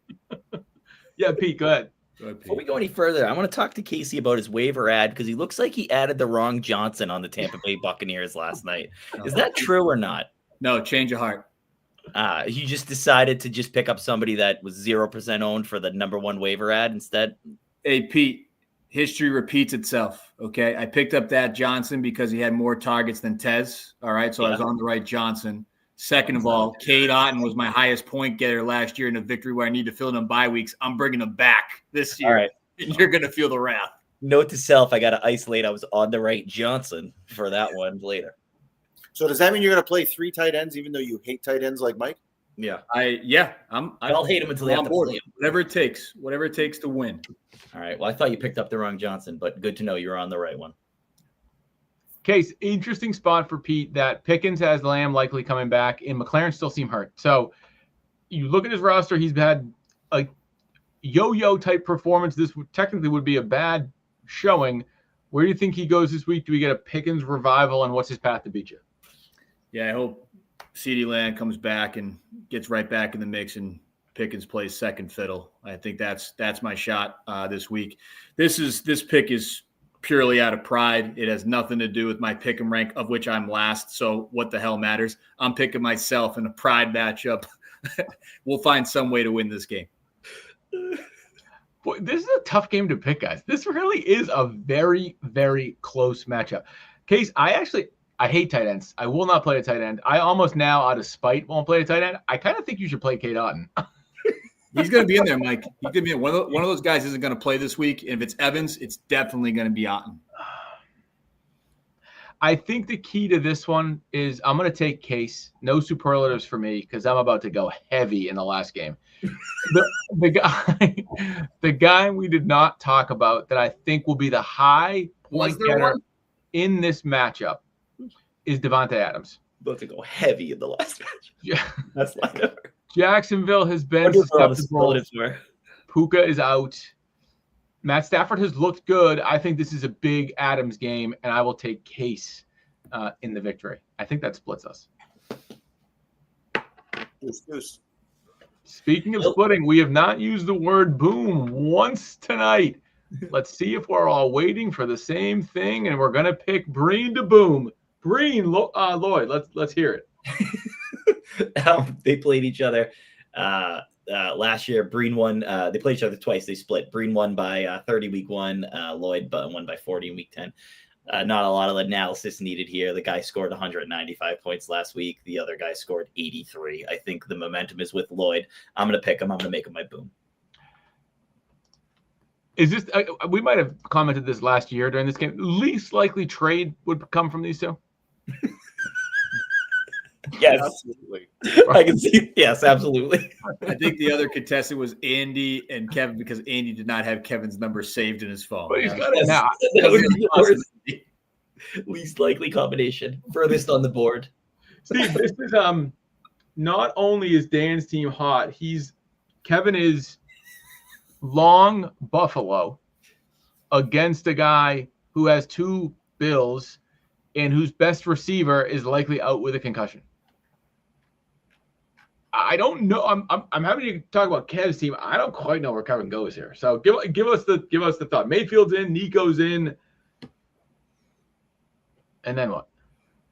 Yeah, Pete, go ahead. Before we go any further, I want to talk to Casey about his waiver ad because he looks like he added the wrong Johnson on the Tampa Bay Buccaneers last night. Is that true or not? No, change of heart. You just decided to just pick up somebody that was 0% owned for the number one waiver ad instead? Hey, Pete, history repeats itself, okay? I picked up that Johnson because he had more targets than Tez, all right? So I was on the right Johnson. Second of all, Cade Otton was my highest point getter last year in a victory where I need to fill in on bye weeks. I'm bringing him back this year. All right. And you're going to feel the wrath. Note to self, I got to isolate. I was on the right Johnson for that one later. So does that mean you're going to play 3 tight ends, even though you hate tight ends like Mike? Yeah. I'll hate him until they have to play him. Whatever it takes to win. All right. Well, I thought you picked up the wrong Johnson, but good to know you're on the right one. Case, interesting spot for Pete that Pickens has Lamb likely coming back, and McLaren still seem hurt. So you look at his roster, he's had a yo-yo type performance. This technically would be a bad showing. Where do you think he goes this week? Do we get a Pickens revival, and what's his path to beat you? Yeah, I hope CeeDee Lamb comes back and gets right back in the mix and Pickens plays second fiddle. I think that's my shot this week. This pick is purely out of pride. It has nothing to do with my pick and rank, of which I'm last. So what the hell matters? I'm picking myself in a pride matchup. We'll find some way to win this game. Boy, this is a tough game to pick, guys. This really is a very, very close matchup. Case, I hate tight ends. I will not play a tight end. I almost now, out of spite, won't play a tight end. I kind of think you should play Cade Otton. He's going to be in there, Mike. He's going to be in. One of those guys isn't going to play this week. If it's Evans, it's definitely going to be Otton. I think the key to this one is I'm going to take Case. No superlatives for me because I'm about to go heavy in the last game. The guy we did not talk about that I think will be the high point getter in this matchup is Devontae Adams. About to go heavy in the last match. Yeah. That's like Jacksonville has been susceptible. Puka is out. Matt Stafford has looked good. I think this is a big Adams game, and I will take Case in the victory. I think that splits us. Speaking of splitting, we have not used the word boom once tonight. Let's see if we're all waiting for the same thing, and we're gonna pick Breen to boom. Breen, Lloyd. Let's hear it. They played each other last year. Breen won. They played each other twice. They split. Breen won by 30 week 1. Lloyd won by 40 in week 10. Not a lot of analysis needed here. The guy scored 195 points last week. The other guy scored 83. I think the momentum is with Lloyd. I'm going to pick him. I'm going to make him my boom. Is this? We might have commented this last year during this game. Least likely trade would come from these two. Yes, absolutely. I can see. Yes, absolutely. I think the other contestant was Andy and Kevin because Andy did not have Kevin's number saved in his phone. But he's got it now. That would be the worst. Least likely combination. Furthest on the board. Steve, this is not only is Dan's team hot, Kevin is long Buffalo against a guy who has 2 Bills and whose best receiver is likely out with a concussion. I don't know. I'm happy to talk about Kev's team. I don't quite know where Kevin goes here. So give us the thought. Mayfield's in, Nico's in, and then what?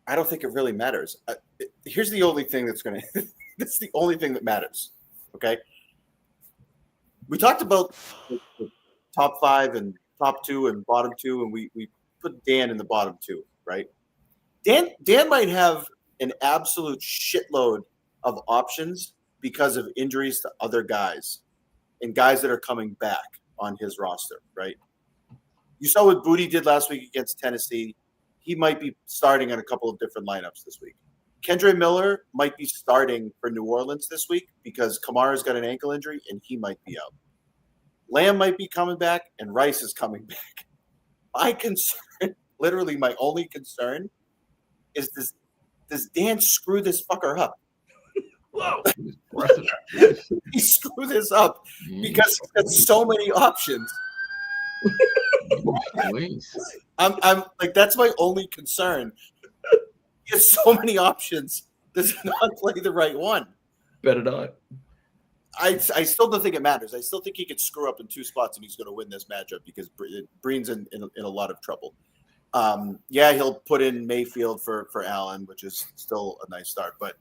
I don't think it really matters. Here's the only thing that's going to – that's the only thing that matters, okay? We talked about the top 5 and top 2 and bottom 2, and we put Dan in the bottom 2, right? Dan might have an absolute shitload of options because of injuries to other guys and guys that are coming back on his roster, right? You saw what Booty did last week against Tennessee. He might be starting on a couple of different lineups this week. Kendre Miller might be starting for New Orleans this week because Kamara's got an ankle injury and he might be out. Lamb might be coming back and Rice is coming back. My concern, literally my only concern, is does Dan screw this fucker up? Whoa. He screwed this up because he has so many options. I'm like, that's my only concern. He has so many options. Does not play the right one. Better not. I still don't think it matters. I still think he could screw up in 2 spots and he's going to win this matchup because Breen's in a lot of trouble. Yeah, he'll put in Mayfield for Allen, which is still a nice start. But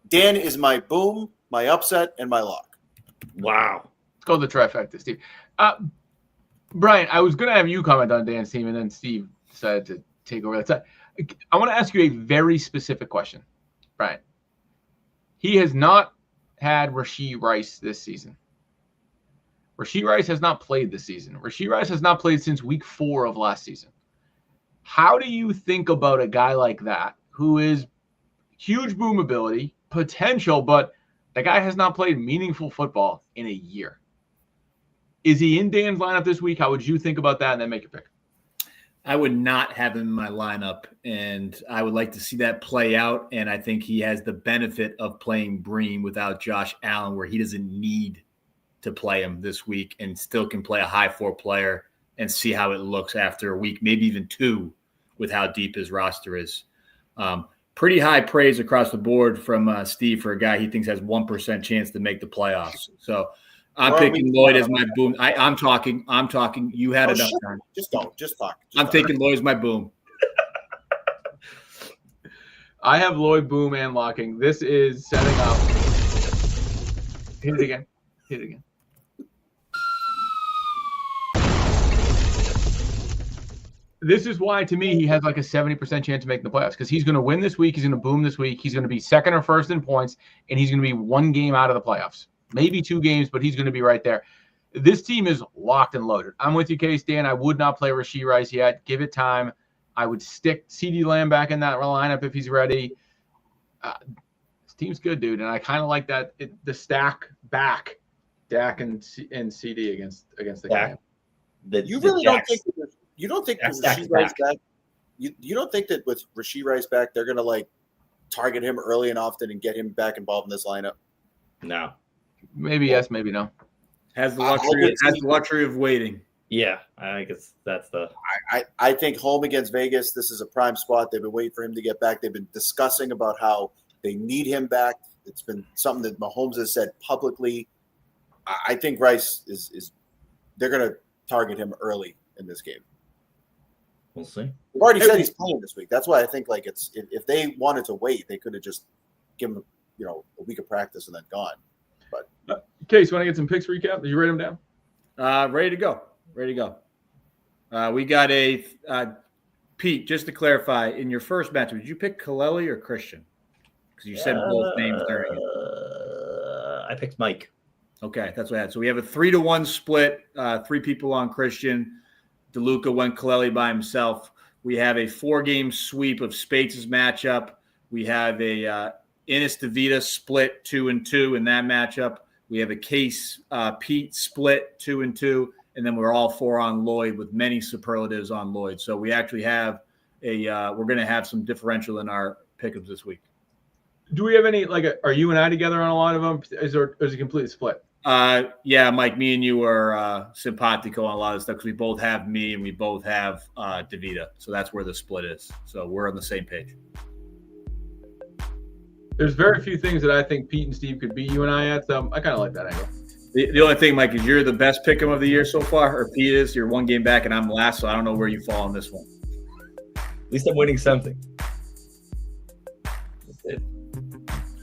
Dan is my boom, my upset, and my lock. Wow. Let's go to the trifecta, Steve. Brian, I was going to have you comment on Dan's team, and then Steve decided to take over that side. I want to ask you a very specific question, Brian. He has not had Rashee Rice this season. Rashee Rice has not played this season. Rashee Rice has not played since week 4 of last season. How do you think about a guy like that who is huge boom ability, potential, but the guy has not played meaningful football in a year? Is he in Dan's lineup this week? How would you think about that and then make a pick? I would not have him in my lineup, and I would like to see that play out. And I think he has the benefit of playing Breen without Josh Allen, where he doesn't need to play him this week and still can play a high 4 player and see how it looks after a week, maybe even 2, with how deep his roster is. Pretty high praise across the board from Steve for a guy he thinks has 1% chance to make the playoffs. So I'm picking Lloyd as my boom. I'm talking. You had enough time. Just talk. I'm taking Lloyd as my boom. I have Lloyd boom and locking. This is setting up. Hit it again. This is why, to me, he has like a 70% chance of making the playoffs because he's going to win this week. He's going to boom this week. He's going to be second or first in points, and he's going to be 1 game out of the playoffs. Maybe 2 games, but he's going to be right there. This team is locked and loaded. I'm with you, Case Dan. I would not play Rashee Rice yet. Give it time. I would stick CeeDee Lamb back in that lineup if he's ready. This team's good, dude, and I kind of like that. The stack back, Dak and CD against the game. You really don't think with Rashee Rice back? You don't think that with Rashee Rice back, they're going to like target him early and often and get him back involved in this lineup? No. Maybe yes, maybe no. Has the luxury of waiting. Yeah, I guess that's the. I think home against Vegas, this is a prime spot. They've been waiting for him to get back. They've been discussing about how they need him back. It's been something that Mahomes has said publicly. I think Rice is they're going to target him early in this game. We'll see. We've already said he's playing this week. That's why I think like it's if they wanted to wait, they could have just given him a week of practice and then gone. But Case, want to get some picks recap? Did you write them down? Ready to go. We got a Pete. Just to clarify, in your first matchup, did you pick Kaleli or Christian? Because you said both names during it. I picked Mike. Okay, that's what I had. So we have a 3-1 split. 3 people on Christian. DeLuca went Kaleli by himself. We have a 4-game sweep of Spates' matchup. We have a Innis DeVita split 2-2 in that matchup. We have a Case Pete split 2-2, and then we're all 4 on Lloyd with many superlatives on Lloyd. So we actually have we're going to have some differential in our pickups this week. Do we have any are you and I together on a lot of them? Is it completely split? Yeah, Mike, me and you are simpatico on a lot of stuff because we both have me and we both have DeVita. So that's where the split is. So we're on the same page. There's very few things that I think Pete and Steve could beat you and I at, so I kind of like that angle. The only thing, Mike, is you're the best pick 'em of the year so far, or Pete is. You're 1 game back and I'm last, so I don't know where you fall on this one. At least I'm winning something. That's it.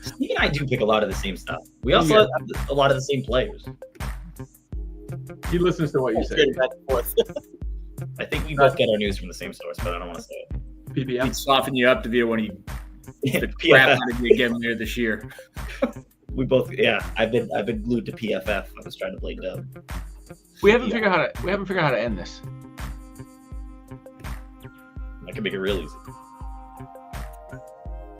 Steve and I do pick a lot of the same stuff. We also have a lot of the same players. He listens to what you say. back and forth. I think we both get our news from the same source, but I don't want to say it. PPM. He'd soften you up to be when he the crap out of you again later this year. We both, I've been glued to PFF. I was trying to play Dub. We haven't figured out how to end this. I can make it real easy.